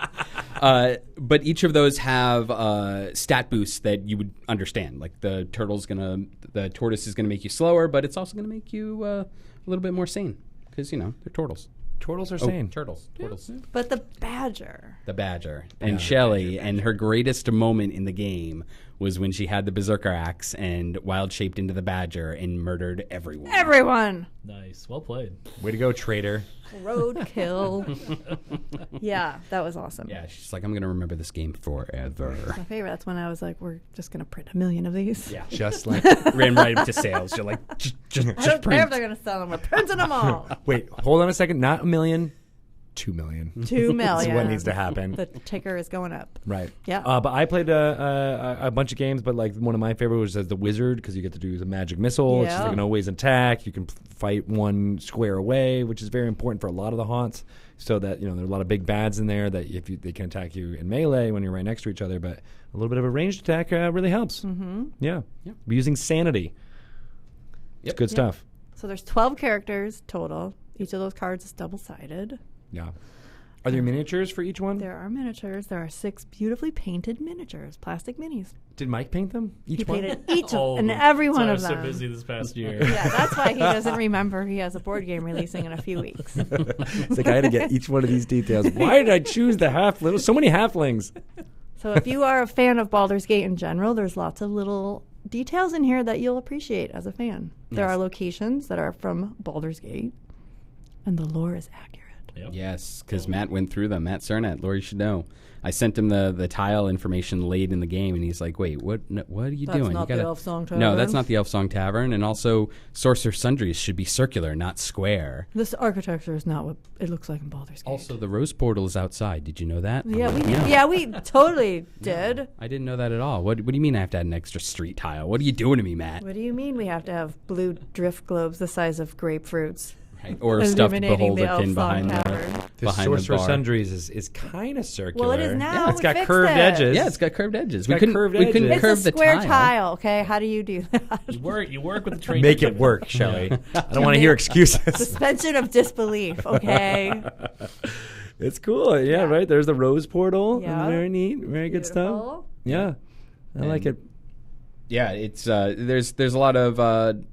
But each of those have stat boosts that you would understand. Like the tortoise is gonna make you slower, but it's also gonna make you a little bit more sane because they're turtles. Turtles are sane. Turtles. But the badger. The badger and Shelly, and her greatest moment in the game was when she had the berserker axe and wild shaped into the badger and murdered everyone. Everyone. Nice. Well played. Way to go, traitor. Roadkill. Yeah, that was awesome. Yeah, she's like, I'm gonna remember this game forever. My favorite. That's when I was like, we're just gonna print 1 million of these. Yeah, Just like. ran right up to sales. You're like, just I don't care if print. they're gonna sell them. We're printing them all. Wait, hold on a second. Not 1 million. 2 million. 2 million. That's what needs to happen. The ticker is going up. Right. Yeah. But I played a bunch of games, but like one of my favorite was as the wizard because you get to do the magic missile. It's just Yeah. like an always attack. You can fight one square away, which is very important for a lot of the haunts. So that there are a lot of big bads in there that they can attack you in melee when you're right next to each other. But a little bit of a ranged attack really helps. Mm-hmm. Yeah. We're using sanity. It's good stuff. So there's 12 characters total. Each of those cards is double-sided. Yeah. Are there miniatures for each one? There are miniatures. There are 6 beautifully painted miniatures, plastic minis. Did Mike paint them? Each He one? painted each All of, and them. every one I of was them. so busy this past year. Yeah, that's why he doesn't remember he has a board game releasing in a few weeks. It's like I had to get each one of these details. Why did I choose the half-little? So many halflings. So if you are a fan of Baldur's Gate in general, there's lots of little details in here that you'll appreciate as a fan. There are locations that are from Baldur's Gate, and the lore is accurate. Yep. Yes, because Matt went through them. Matt Cernet, Lori should know. I sent him the tile information late in the game, and he's like, "Wait, what are you That's doing? not You the Elf Song No, Tavern. that's not the Elf Song Tavern. And also, Sorcerer Sundries should be circular, not square. This architecture is not what it looks like in Baldur's Gate. Also, the Rose Portal is outside. Did you know that? Yeah, we totally did. I didn't know that at all. What do you mean I have to add an extra street tile? What are you doing to me, Matt? What do you mean we have to have blue drift globes the size of grapefruits? Right? Or a stuffed Illuminating the Elf beholderkin Song behind Tavern. The behind Sorcerer the bar. Sundries is kind of circular. Well, it is now. It's We got fixed curved it. edges. Yeah, it's got curved edges. got curved we couldn't edges. It's curve a the square tile. tile, okay? How do you do that? You work with the train. Make it work, Shelley. I don't want to hear excuses. Suspension of disbelief, okay? It's cool. Yeah, right. There's the Rose Portal. Yeah. Very neat. Very good stuff. Beautiful. Yeah. I like it. Yeah, it's there's a lot of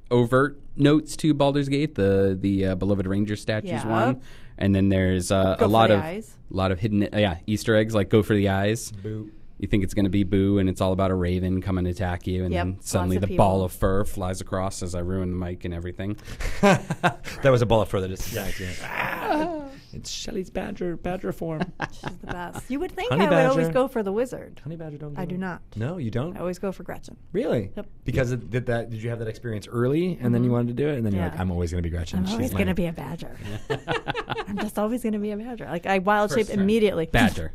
overt notes to Baldur's Gate, the beloved ranger statues Yeah. one, and then there's a for lot the of eyes. hidden Easter eggs like go for the eyes. Boo. You think it's going to be Boo, and it's all about a raven coming to attack you, and Yep, then suddenly lots the of ball people. of fur flies across as I ruin the mic and everything. That was a ball of fur that just attacked you. It's Shelley's badger form. She's the best. You would think Honey I would always badger. go for the wizard. Honey badger don't. I give do up. not. No, you don't. I always go for Gretchen. Really? Yep. Because did you have that experience early, and then you wanted to do it, and then you're Yeah. like, I'm always going to be Gretchen. I'm She's always my- going to be a badger. I'm just always going to be a badger. Like, I wild shape First turn. immediately. Badger.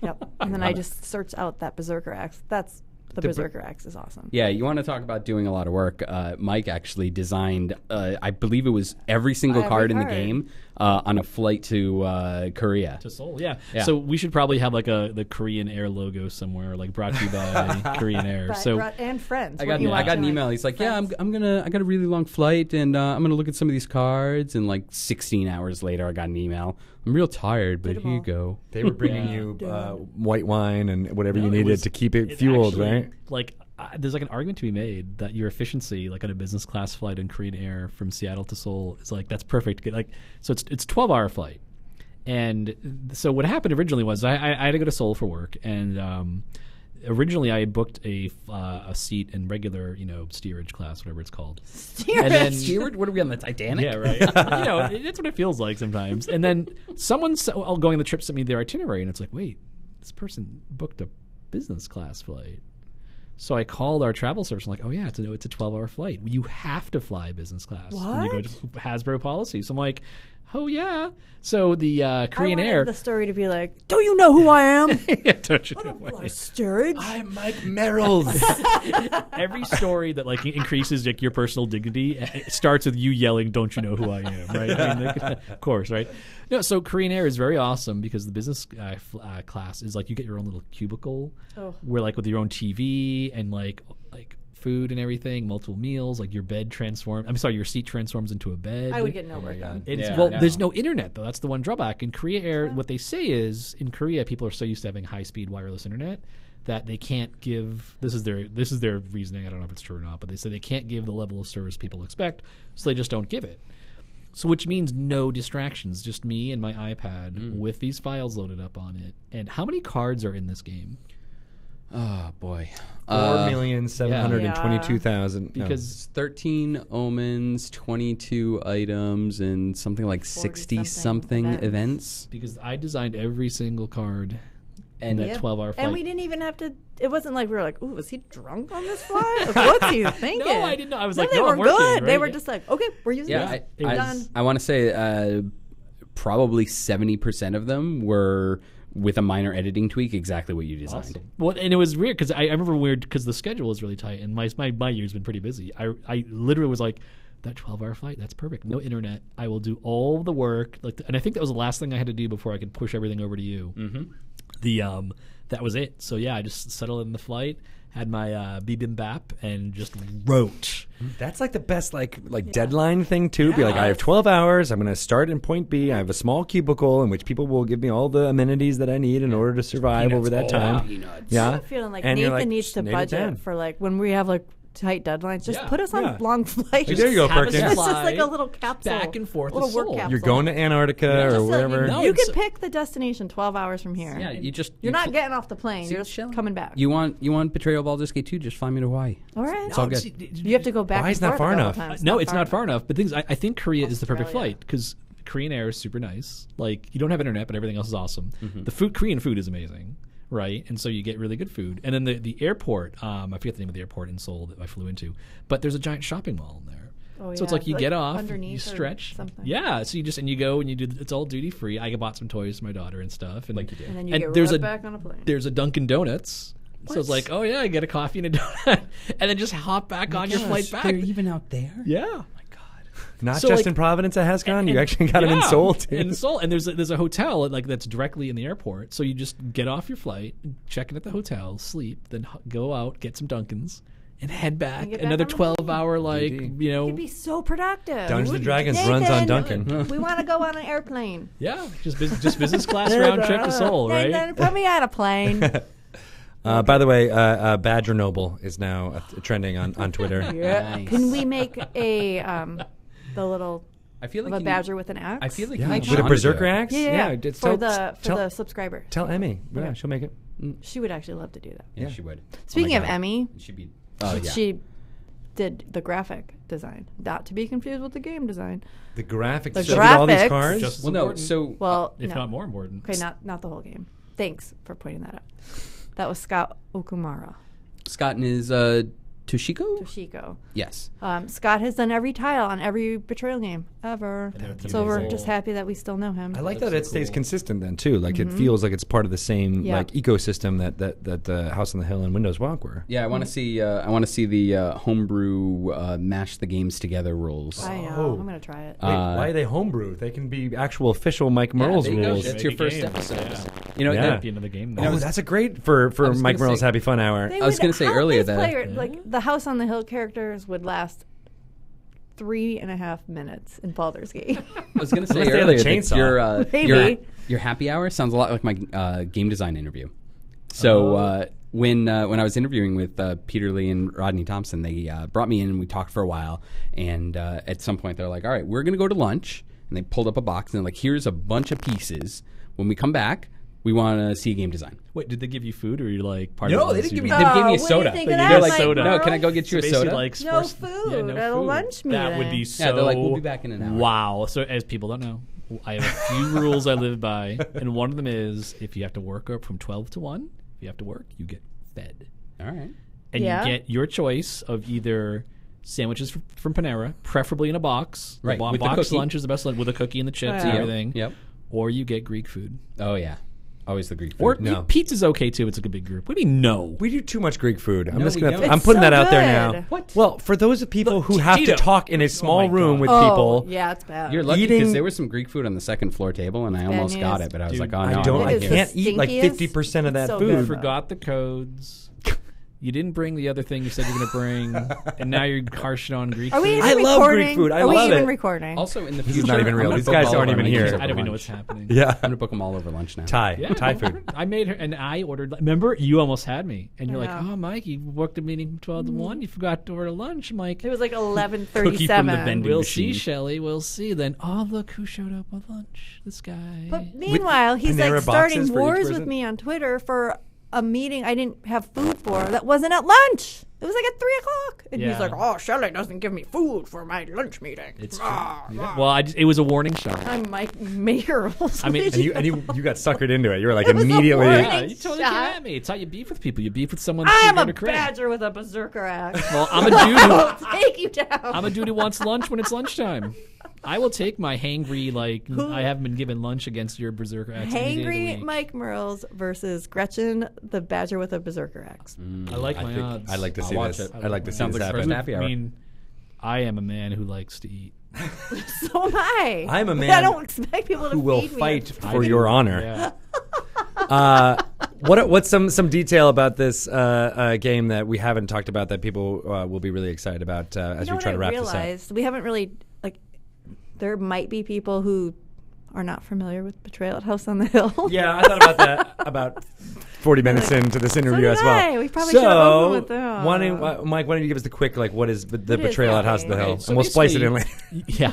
Yep. And then I just search out that berserker axe. That's the berserker axe is awesome. Yeah, you want to talk about doing a lot of work. Mike actually designed, I believe it was every single Every card in the card. game on a flight to Korea. To Seoul, yeah. Yeah. So we should probably have like the Korean Air logo somewhere, like brought to you by Korean Air. So And friends. I Weren't got you I got an watching, email. like, He's like, Friends? yeah, I got a really long flight, and I'm gonna look at some of these cards. And like 16 hours later, I got an email. I'm real tired, but Did 'em here you all. go. They were bringing Yeah. you white wine and whatever No, you it needed was- to keep it it fueled, actually, right? Like, there's like an argument to be made that your efficiency, like on a business class flight in Korean Air from Seattle to Seoul, is like that's perfect. Like, so it's 12-hour flight, and so what happened originally was I had to go to Seoul for work, and originally I had booked a seat in regular, steerage class, whatever it's called. And then What are we on the Titanic? yeah, right. It's what it feels like sometimes. And then someone going on the trip sent me their itinerary, and it's like, wait, this person booked a business class flight. So I called our travel service. I'm like, oh yeah, it's a 12-hour flight. You have to fly business class when you go to Hasbro policy. So I'm like, oh yeah. So the Korean I wanted Air. the story to be like, do you know who I am? Yeah, don't you know? Steerage. I'm Mike Merrills. Every story that like increases like your personal dignity it starts with you yelling, "Don't you know who I am?" Right? I mean, of course, right? No, so Korean Air is very awesome because the business class is like you get your own little cubicle, Oh. where like with your own TV and like food and everything, multiple meals, like your bed your seat transforms into a bed. I would get no work done. There's no internet though. That's the one drawback. In Korea Air, what they say is in Korea people are so used to having high-speed wireless internet that they can't give. This is their reasoning. I don't know if it's true or not, but they say they can't give the level of service people expect, so they just don't give it. So which means no distractions, just me and my iPad with these files loaded up on it. And how many cards are in this game? Oh boy, 4,722,000. Because 13 omens, 22 items, and something like 60-something events. Because I designed every single card in that 12-hour flight. And we didn't even have to. It wasn't like we were like, "Ooh, was he drunk on this flight? Like, what's he thinking?" No, I didn't know. I was like, they "No, were I'm working." good. Right? They were just like, "Okay, we're using this. We're done." I want to say probably 70% of them were, with a minor editing tweak, exactly what you designed. Awesome. Well, and it was weird because I remember because the schedule was really tight, and my year's been pretty busy. I literally was like, that 12-hour flight, that's perfect. No internet. I will do all the work. And I think that was the last thing I had to do before I could push everything over to you. Mm-hmm. That was it. So yeah, I just settled in the flight, had my bibimbap, and just wrote. That's like the best deadline thing too. Be like, I have 12 hours. I'm going to start in point B. I have a small cubicle in which people will give me all the amenities that I need in order to survive over that time. Yeah, I'm feeling like And you're Nathan needs to nail it down. budget for when we have tight deadlines. Just put us on long flights. There you go, have us Perkins. It's just like a little capsule, back and forth little to work Seoul. capsule. You're going to Antarctica or Just so wherever. You, know, you can pick the destination 12 hours from here. Yeah, You're not getting off the plane. You're just coming back. You want Betrayal Baldur's Gate 2? Just fly me to Hawaii. All right. It's all good. You have to go back. Why and is not forth far a couple enough? times. No, it's not far enough. But things I think Korea is the perfect Australia. flight because Korean Air is super nice. Like you don't have internet, but everything else is awesome. The Korean food is amazing, right? And so you get really good food. And then the airport, I forget the name of the airport in Seoul that I flew into, but there's a giant shopping mall in there. Oh, So it's yeah. like you get off, underneath you or stretch. something. Yeah, so you go and you do. It's all duty free. I bought some toys for my daughter and stuff. And, Like you did. And then you and get there's right a back on a plane. there's a Dunkin' Donuts. So it's like, oh yeah, I get a coffee and a donut, and then just hop back on your flight back. They're even out there? Yeah. Not So, just like- in Providence at Hascon. You actually got them in Seoul too. In Seoul, and there's a hotel that's directly in the airport. So you just get off your flight, check in at the hotel, sleep, then go out, get some Dunkins, and head back. And get back Another on the 12-hour You'd be so productive. Dungeons and Dragons Nathan, runs on Dunkin'. We want to go on an airplane. yeah, just business class round trip to Seoul, right? Nathan, put me on a plane. By the way, Badger Noble is now trending on Twitter. Nice. Can we make a the little I feel like a you badger with an axe? I feel like Yeah, you Like need with a Sean to berserker do it. axe. Yeah. just for tell, the subscriber. tell Emmy. Yeah, she'll make it. She would actually love to do that. Yeah, she would. Speaking of Emmy, She'd be. Oh yeah. she did the graphic design, not to be confused with the game design. The graphics. The She did all these graphics. cards. Just as well, no. important, So Well, if no. not more important. Okay, not the whole game. Thanks for pointing that out. That was Scott Okumura. Scott is Toshiko. Toshiko. Yes. Scott has done every tile on every Betrayal game ever. That's So we're amazing. just happy that we still know him. I like that That's it so stays cool. consistent then too. Like it feels like it's part of the same Yeah. ecosystem that House on the Hill and Windows Walk were. Yeah, I want to see. I want to see the homebrew mash the games together rules. I know. Oh. I'm going to try it. Wait, why are they homebrew? They can be actual official Mike Merle's there you go. rules. That's Make your a first game. episode. Yeah. You know, Yeah. that- At the end of the game. Oh, that's a great for was Mike gonna Merle's say- Happy Fun Hour. They I was would- gonna say how earlier these that- players, like the House on the Hill characters would last 3.5 minutes in Baldur's Gate. I was going to say Unless they had a earlier that chainsaw. Maybe. your happy hour sounds a lot like my game design interview. So when I was interviewing with Peter Lee and Rodney Thompson, they brought me in and we talked for a while. And at some point, they're like, "All right, we're going to go to lunch." And they pulled up a box and they're like, "Here's a bunch of pieces. When we come back, we want to see game design." Wait, did they give you food, or you're like part No, of they didn't give me. that? They gave me a what do you soda. think They of gave that, you like Mike soda. No, Merle? can I go get you a Basically soda? like No sports- food Yeah, no at a food. lunch That would meeting. be so. Yeah, they're like, "We'll be back in an hour." Wow. So as people don't know, I have a few rules I live by, and one of them is if you have to work up from 12 to 1, if you have to work, you get fed. All right. And Yeah. you get your choice of either sandwiches from Panera, preferably in a box. Right, The with the box cookie. lunch is the best lunch with a cookie and the chips Yeah. and everything. Yep. Or you get Greek food. Oh yeah. Always the Greek food. Or No. pizza's okay too. It's like a big group. What do you mean no? We do too much Greek food. I'm No, just we gonna. don't. I'm It's putting so that out there good. now. What? Well, for those of people Look, who have Tito. to talk in a small my room God. with Oh, people, yeah, it's bad. You're lucky Eating- because there was some Greek food on the second floor table, and I almost news. got it, but I was Dude, like, "Oh no, I don't. It I is the can't eat like stinkiest. 50% of that So food. good. I forgot the codes. You didn't bring the other thing you said you were going to bring, and now you're harshing on Greek Are we food. even I love Greek recording? food. I Are we love even it. recording? Also, in the This future, is not even I'm real. gonna These book guys all aren't of our even menus here. over I don't even know lunch. what's happening. Yeah. I'm gonna book them all over lunch now. Thai food. I made her, and I ordered. Remember, you almost had me, and you're like, Yeah. "Oh, Mike, you booked a meeting from 12 to 1. You forgot to order lunch." I'm like, It was like Cookie from the 11:37. vending "We'll machine. see, Shelley. We'll see." Then, oh, look who showed up with lunch. This guy. But meanwhile, he's Panera like starting boxes for each wars person? with me on Twitter for a meeting I didn't have food for that wasn't at lunch. It was like at 3:00. And he's Yeah. like, oh, Shelley doesn't give me food for my lunch meeting. It's true. Well, it was a warning shot. I'm Mike Mayer. I mean, And you got suckered into it. You were like It was a immediately. warning. Yeah, you totally shot. came at me. It's how you beef with people. You beef with someone. I am you're a to crib. badger with a berserker axe. Well, I'm a dude. Who, I'll take you down. I'm a dude who wants lunch when it's lunchtime. I will take my hangry, like, I haven't been given lunch against your berserker axe. any day of the Hangry week. Mike Merles versus Gretchen, the badger with a berserker axe. I like my odds. I'd like to I'll see watch this. it. I'd like to see Sounds this like happen. first happy hour. I mean, I am a man who likes to eat. So am I. I'm a But man I don't expect people to Who will feed me. fight I for do. your honor? Yeah. What's some detail about this game that we haven't talked about that people will be really excited about as You know we try to wrap what I this up? realized? We haven't really, like, there might be people who are not familiar with Betrayal at House on the Hill. Yeah, I thought about that about 40 minutes into this interview did as well. I. We probably should have opened with that. Mike, why don't you give us the quick, like, what is the What is Betrayal that at House on the game? Hill? Okay, so and we'll splice it in later. Yeah.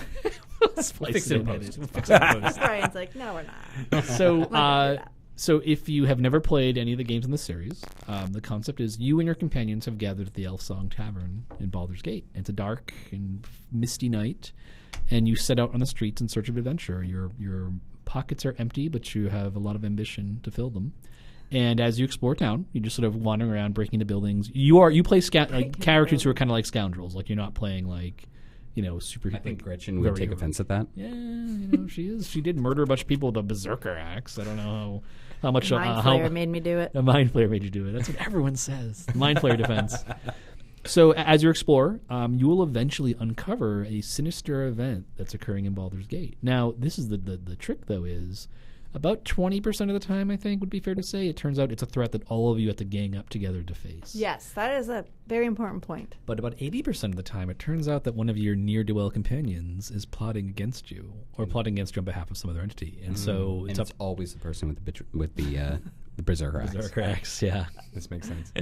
Fix it in post. We'll fix it in post. Brian's like, no, we're not. So, so if you have never played any of the games in the series, the concept is you and your companions have gathered at the Elf Song Tavern in Baldur's Gate. It's a dark and misty night, and you set out on the streets in search of adventure. Your pockets are empty, but you have a lot of ambition to fill them. And as you explore town, you're just sort of wandering around, breaking into buildings. You play characters who are kind of like scoundrels. Like, you're not playing like, super. I think Gretchen would take offense at that. Yeah, she is. She did murder a bunch of people with a berserker axe. I don't know how much. Mind Flayer made me do it. A mind flayer made you do it. That's what everyone says. Mind flayer defense. So as you explore, you will eventually uncover a sinister event that's occurring in Baldur's Gate. Now, this is the trick, though, is about 20% of the time, I think, would be fair to say, it turns out it's a threat that all of you have to gang up together to face. Yes, that is a very important point. But about 80% of the time, it turns out that one of your near-duel companions is plotting against you, or plotting against you on behalf of some other entity. And so And it's always the person with the berserker axe. Berserker axe, yeah. This makes sense.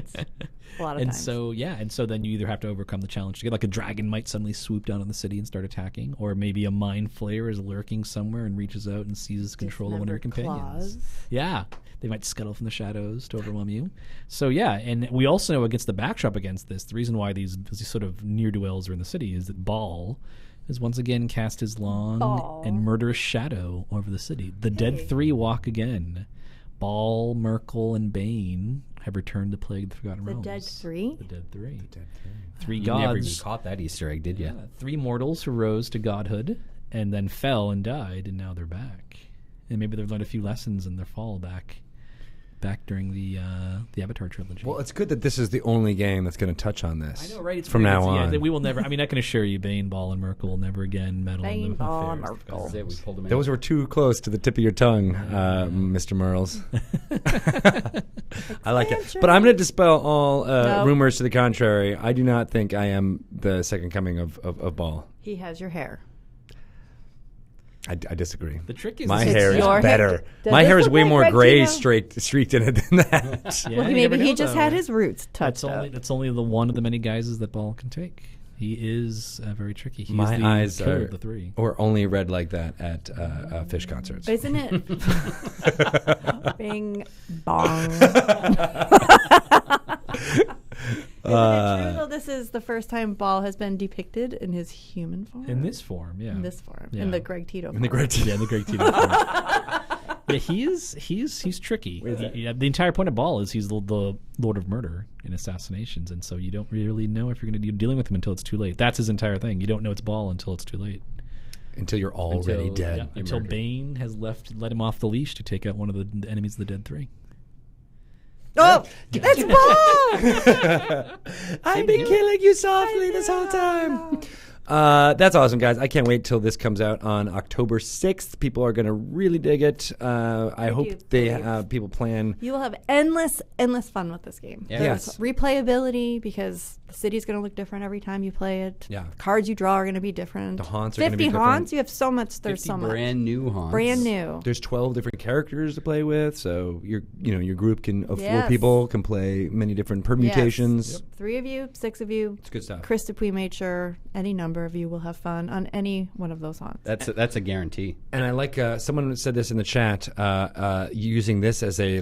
A lot of And times. so then you either have to overcome the challenge to get, like, a dragon might suddenly swoop down on the city and start attacking, or maybe a mind flayer is lurking somewhere and reaches out and seizes control of one of your companions. Claws. Yeah, they might scuttle from the shadows to overwhelm you. So yeah, and we also know against the backdrop against this, the reason why these sort of near duels are in the city is that Baal has once again cast his long and murderous shadow over the city. The Dead Three walk again. Baal, Merkel, and Bane have returned to plague the Forgotten The Realms. Dead Three? The Dead Three. Three You never even gods. caught that Easter egg, did you? Three mortals who rose to godhood and then fell and died, and now they're back. And maybe they've learned a few lessons in their fall back during the Avatar trilogy. Well, it's good that this is the only game that's going to touch on this. I know, right? It's from weird. now on. Yeah, we will never. I mean, I can assure you, Bane, Ball, and Merkel will never again meddle in Bane, the Ball, and affairs of Merkel. gods. That's it. We pulled them in. Those were too close to the tip of your tongue, Mr. Merles. I like it. But I'm going to dispel all rumors to the contrary. I do not think I am the second coming of Ball. He has your hair. I disagree. The trick is My It's hair is your hair. better. Does My this hair is look way like more Red gray Tito? streaked in it than that. Yeah, Well, you maybe never he know, just though. had his roots touched up. That's only the one of the many guises that Ball can take. He is very tricky. He's My the eyes killer are of the three. or only red like that at Fish concerts. Isn't it? Bing bong. Isn't it true, though, this is the first time Ball has been depicted in his human form? In this form, yeah. In this form. Yeah. In the Greg Tito form. In the great Yeah, the Greg Tito form. Yeah, he's tricky. The entire point of Ball is he's the Lord of Murder in assassinations, and so you don't really know if you're going to be dealing with him until it's too late. That's his entire thing. You don't know it's Ball until it's too late. Until you're already dead. Until Bane has let him off the leash to take out one of the enemies of the Dead Three. Oh, it's Ball! I've been killing you softly this whole time. That's awesome, guys. I can't wait till this comes out on October 6th. People are going to really dig it. I hope people plan. You will have endless fun with this game. Yeah. There's Yes. replayability because the city's going to look different every time you play it. Yeah. The cards you draw are going to be different. The haunts are going to be 50 different. haunts. You have so much. There's 50 so much. brand new haunts. Brand new. There's 12 different characters to play with, so your group of 4 Yes. people can play many different permutations. Yes. 3 of you, 6 of you. It's good stuff. Chris Dupuis made sure any number of you will have fun on any one of those haunts. That's a guarantee. And I like someone said this in the chat, using this as a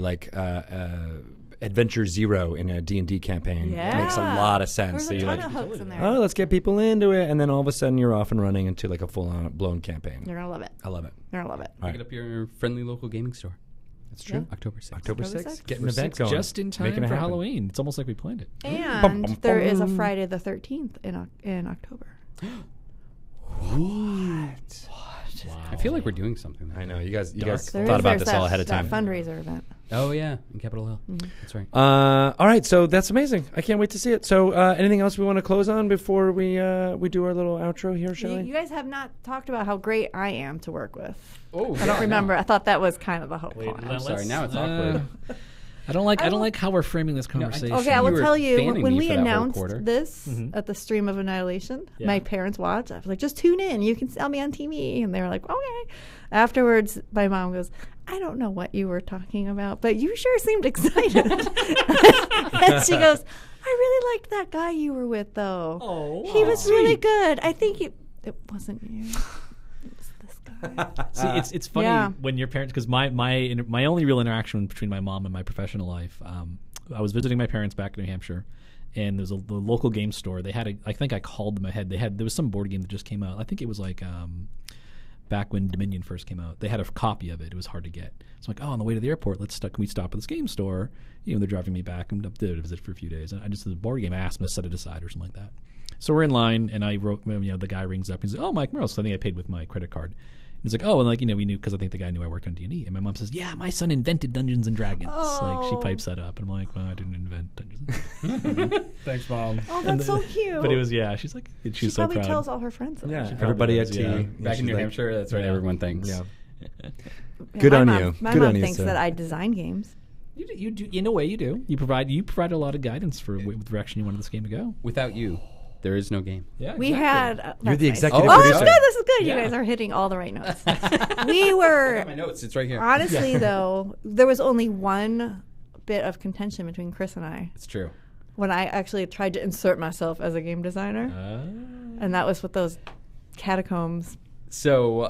Adventure Zero in a D&D campaign. Yeah. Makes a lot of sense. There's So a you're ton like, of hooks in there. oh, let's get people into it, and then all of a sudden you're off and running into like a full-on blown campaign. You're going to love it. I love it. You're going to love it. All Pick it up your friendly local gaming store. That's true. October 6th. October October 6th. 6th. Get an event going. Just in time Making it for happen. Halloween. It's almost like we planned it. And there is a Friday the 13th in October. I feel like we're doing something there. I know. You guys There thought about this all ahead of time. That fundraiser event. Oh, yeah, in Capitol Hill. That's right. All right, so that's amazing. I can't wait to see it. So, anything else we want to close on before we do our little outro here, Shelley? You guys have not talked about how great I am to work with. Oh, I don't remember. I thought that was kind of the whole Wait, point. I'm sorry, now it's awkward. I don't like how we're framing this conversation. Okay, I will You were tell you, fanning when me we for that whole announced quarter. this at the stream of Annihilation, Yeah. my parents watched. I was like, just tune in. You can sell me on TV. And they were like, okay. Afterwards, my mom goes, I don't know what you were talking about, but you sure seemed excited. And she goes, I really liked that guy you were with, though. Oh, he was really good. I think it wasn't you. It was this guy. See, it's funny Yeah. when your parents, because my only real interaction between my mom and my professional life, I was visiting my parents back in New Hampshire, and there was the local game store. They had I think I called them ahead. There was some board game that just came out. I think it was like back when Dominion first came out. They had a copy of it. It was hard to get. So I'm like, on the way to the airport, can we stop at this game store? They're driving me back. I'm up there to visit for a few days. And the board game, I asked them to set it aside or something like that. So we're in line, and I wrote, the guy rings up. He's like, oh, Mike Merrill. So I think I paid with my credit card. He's like, oh, and we knew, because I think the guy knew I worked on D&D. And my mom says, yeah, my son invented Dungeons and Dragons. Like, she pipes that up. And I'm like, well, I didn't invent Dungeons and Dragons. Thanks, Mom. Oh, that's so cute. But it was, she's like, she's She so probably proud. tells all her friends. Yeah, probably everybody at does, tea. yeah. Back in New Hampshire, that's what everyone thinks. Yeah. Yeah, Good my on mom, you. My Good mom on you, thinks sir. that I design games. You do, in a way, you do. You provide a lot of guidance for what direction you wanted this game to go. Without you, there is no game. Yeah, We had. You're that's the nice. executive Oh, producer. that's good. This is good. Yeah. You guys are hitting all the right notes. We were. My notes, it's right here. Honestly, though, there was only one bit of contention between Chris and I It's true. when I actually tried to insert myself as a game designer, and that was with those catacombs. So,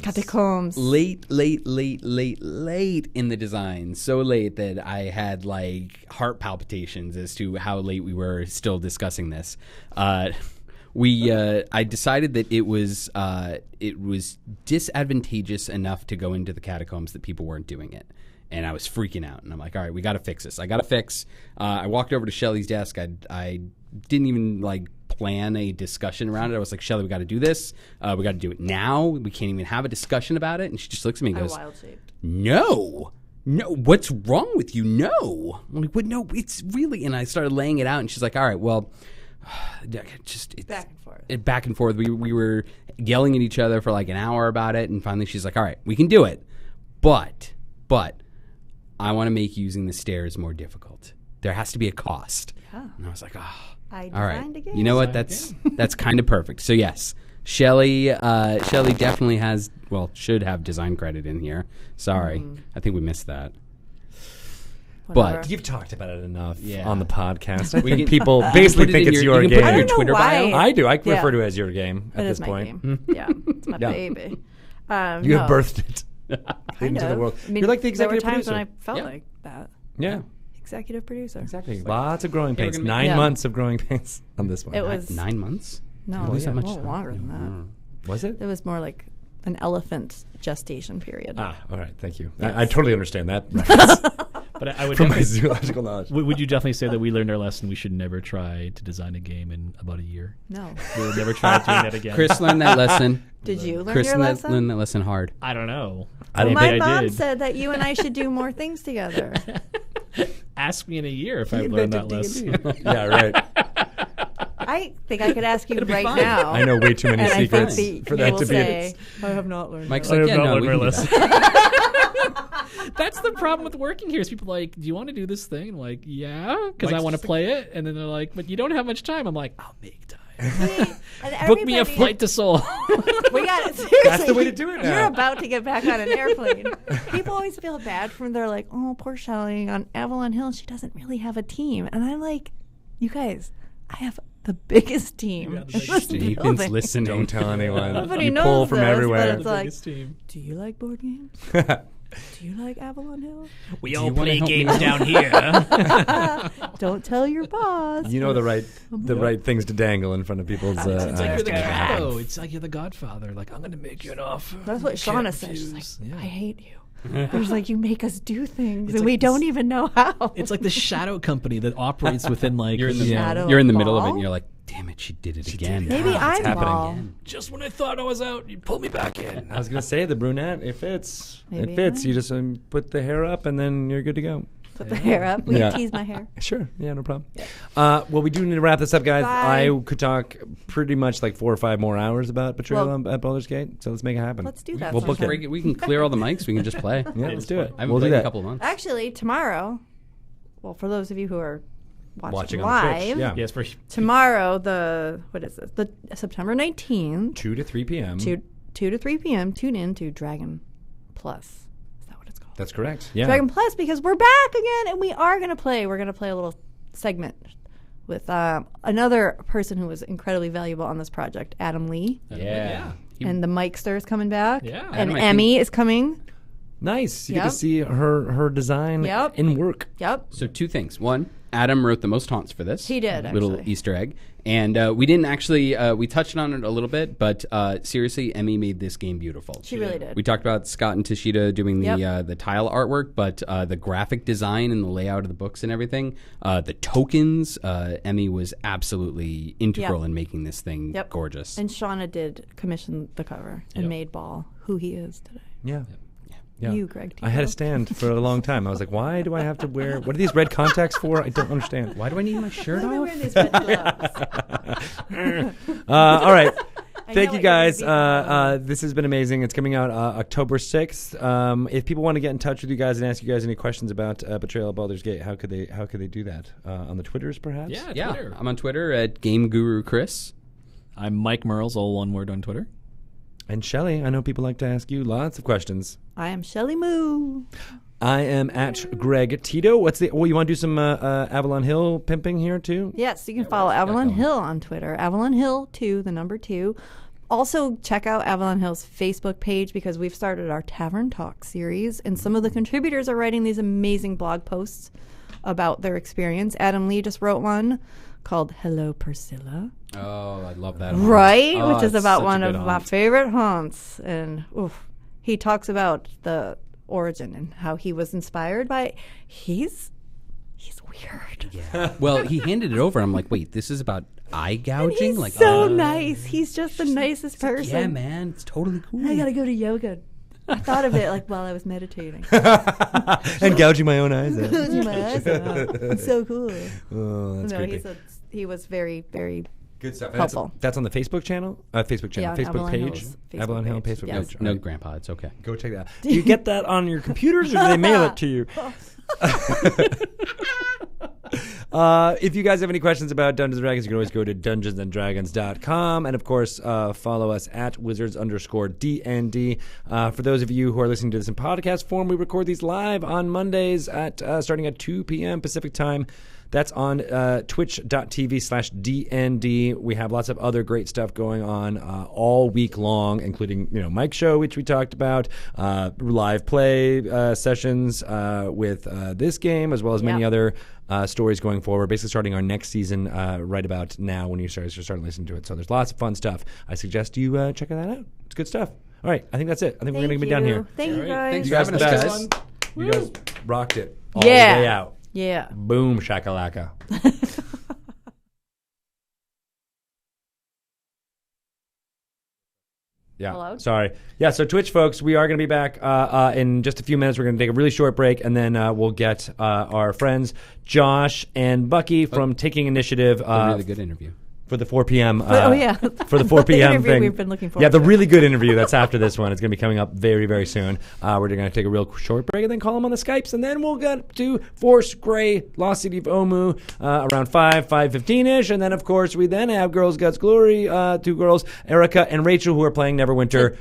Catacombs. late in the design. So late that I had like heart palpitations as to how late we were still discussing this. I decided that it was disadvantageous enough to go into the catacombs that people weren't doing it. And I was freaking out. And I'm like, all right, we got to fix this. I got to fix. I walked over to Shelly's desk. I didn't even like plan a discussion around it. I was like, Shelly, we got to do this. We got to do it now. We can't even have a discussion about it. And she just looks at me and goes, Wild shaped. no, what's wrong with you? No. I'm like, what? No, it's really. And I started laying it out. And she's like, all right, well, just it's, Back and forth. back and forth. We were yelling at each other for like an hour about it. And finally she's like, all right, we can do it. But I want to make using the stairs more difficult. There has to be a cost. Yeah. And I was like, oh. I All right. designed a game. You know what? That's kind of perfect. So yes, Shelly definitely should have design credit in here. Sorry, I think we missed that. Whatever. But You've talked about it enough Yeah. on the podcast. I We think can- people put basically it think in it's your- your you can put it game. in your I don't Twitter know bio. why. I do. I Yeah. refer to it as your game at It this is my point. game. Yeah, it's my Yeah. baby. You No. have birthed it Kind into the of. world. I mean, You're like the executive there were times producer. when I felt Yeah. like that. Yeah, Executive producer. exactly. Lots of growing we're pains. gonna- 9 Yeah. months of growing pains on this one. It was 9 months. no, least yeah, that a much little time. longer than that. Was it? It was more like an elephant gestation period. Ah, all right. Thank you. Yes. I totally understand that reference But I would from my definitely, zoological knowledge. would you definitely say that we learned our lesson? We should never try to design a game in about a year. No. We'll never try doing that again. Chris learned that lesson. Did you learn Chris your lesson? learned that lesson hard. I don't know. I don't My think I mom did. said that you and I should do more things together. Ask me in a year if I've learned that lesson. Yeah, right. I think I could ask you It'll be right fine. now. I know way too many and secrets I think for you that will to be. say, I have not learned. Mike's that. like, yeah, no, we can do that. That's the problem with working here. Is people are like, do you want to do this thing? I'm like, yeah, because I Mike's want to just play it. And then they're like, but you don't have much time. I'm like, I'll make time. And Book me a everybody- flight to Seoul. We got it. Seriously, That's the way to do it now. You're about to get back on an airplane. People always feel bad for them. They're like, oh, poor Shelley on Avalon Hill. She doesn't really have a team. And I'm like, you guys, I have the biggest team. in this Nathan's building. listening. Don't tell anyone. Nobody you knows pull from this, everywhere. but it's like, Biggest team. do you like board games? Do you like Avalon Hill? We Do all you wanna play help me games out? down here. Don't tell your boss. You know the right things to dangle in front of people's. It's like you're the Yeah. capo. It's like you're the Godfather. Like, I'm going to make you an offer. That's what You can't Shauna says. She's like, refuse. Yeah. I hate you. There's like, you make us do things, It's and like we this- don't even know how. It's like the shadow company that operates within like You're in the, Shadow you're in the middle of it, ball? and you're like, damn it, she did it again. Maybe It's I'm happening wrong. again. just when I thought I was out, you pulled me back in. I was gonna say the brunette. It fits. Maybe It fits. I- You just put the hair up, and then you're good to go. Put the hair up. Will Yeah. you tease my hair? Sure. Yeah, no problem. Well, we do need to wrap this up, guys. Bye. I could talk pretty much like 4 or 5 more hours about Betrayal Well, at Baldur's Gate. So let's make it happen. Let's do that We'll book sometime. it. We can clear all the mics. We can just play. Yeah, let's do it. I haven't We'll do played in a that. couple of months. Actually, tomorrow, well, for those of you who are watching on live, Twitch. Yeah. Yes, for tomorrow, what is this? The September 19th, 2 to 3 p.m. 2 to 3 p.m., tune in to Dragon Plus. Is that what it's called? That's correct. Yeah. Dragon Plus, because we're back again, and we are going to play. We're going to play a little segment with another person who was incredibly valuable on this project, Adam Lee. Yeah. He- And the Mikester is coming back. Yeah. And Adam, I Emmy is coming. Nice. You get Yep. to see her design Yep. in work. Yep. So 2 things. One, Adam wrote the most haunts for this. He did, Little actually. Easter egg. And we didn't actually, we touched on it a little bit, but seriously, Emmy made this game beautiful. She really did. We talked about Scott and Tashida doing the Yep. the tile artwork, but the graphic design and the layout of the books and everything, the tokens, Emmy was absolutely integral Yep. in making this thing Yep. gorgeous. And Shauna did commission the cover and Yep. made Ball who he is today. Yeah. Yeah. You, Greg. I had a stand for a long time. I was like, why do I have to wear? What are these red contacts for? I don't understand. Why do I need my shirt Why am I off? wearing these red gloves? All right. I Thank know you what you're guys. gonna be This has been amazing. It's coming out October 6th. If people want to get in touch with you guys and ask you guys any questions about Betrayal at Baldur's Gate, how could they do that? On the Twitters, perhaps? Yeah, Yeah, Twitter. I'm on Twitter at Game Guru Chris. I'm Mike Merles, all one word on Twitter. And Shelly, I know people like to ask you lots of questions. I am Shelly Moo. I am at Greg Tito. What's the? Oh, you want to do some Avalon Hill pimping here too? Yes, you can follow Avalon Hill on Twitter. Avalon Hill 2, the number 2. Also, check out Avalon Hill's Facebook page because we've started our Tavern Talk series, and some of the contributors are writing these amazing blog posts about their experience. Adam Lee just wrote one called Hello Priscilla. Oh, I love that. Right, Oh, which is it's about such a one good of my haunt. favorite haunts. And he talks about the origin and how he was inspired by. He's weird. Well, he handed it over. I'm like, wait, this is about eye gouging? He's Like, so nice. He's just the nicest person. yeah, man, it's totally cool. I gotta go to yoga. I thought of it like while I was meditating. And gouging my own eyes out. My eyes out. It's so cool. Oh, that's No, creepy. he was very, very. Good stuff. And helpful. That's on the Facebook channel? Facebook Yeah, Facebook Avalon page? Hill's Facebook Avalon Hill page, Facebook yes. page. No, All right. Grandpa, it's okay. Go check that out. Do you get that on your computers or do they mail it to you? If you guys have any questions about Dungeons & Dragons, you can always go to dungeonsanddragons.com. And, of course, follow us at wizards_DND. For those of you who are listening to this in podcast form, we record these live on Mondays at starting at 2 p.m. Pacific time. That's on twitch.tv/DND. We have lots of other great stuff going on all week long, including, Mike's show, which we talked about, live play sessions with this game, as well as many other stories going forward. Basically starting our next season right about now when you start listening to it. So there's lots of fun stuff. I suggest you check that out. It's good stuff. All right, I think that's it. I think we're going to be done here. Thank you, guys. Thanks You guys for are the having best. us, guys. You guys rocked it all Yeah. the way out. Yeah. Boom, shakalaka. Yeah. Hello? Sorry. Yeah, so Twitch folks, we are going to be back in just a few minutes. We're going to take a really short break, and then we'll get our friends Josh and Bucky from Taking Initiative. A really good interview. for the 4 p.m. For the 4 The p.m. interview thing. we've been looking forward Yeah, the to. really good interview that's after this one is going to be coming up very, very soon. We're going to take a real short break and then call them on the Skypes, and then we'll get to Force Grey, Lost City of Omu, around 5:15ish, and then of course we then have Girls Guts Glory, 2 girls, Erica and Rachel, who are playing Neverwinter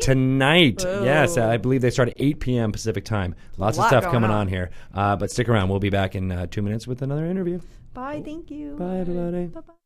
tonight. Whoa. Yes, I believe they start at 8 p.m. Pacific time. Lots of lot stuff going coming on. on here, but stick around. We'll be back in 2 minutes with another interview. Bye. Thank you. Bye, everybody. Bye-bye.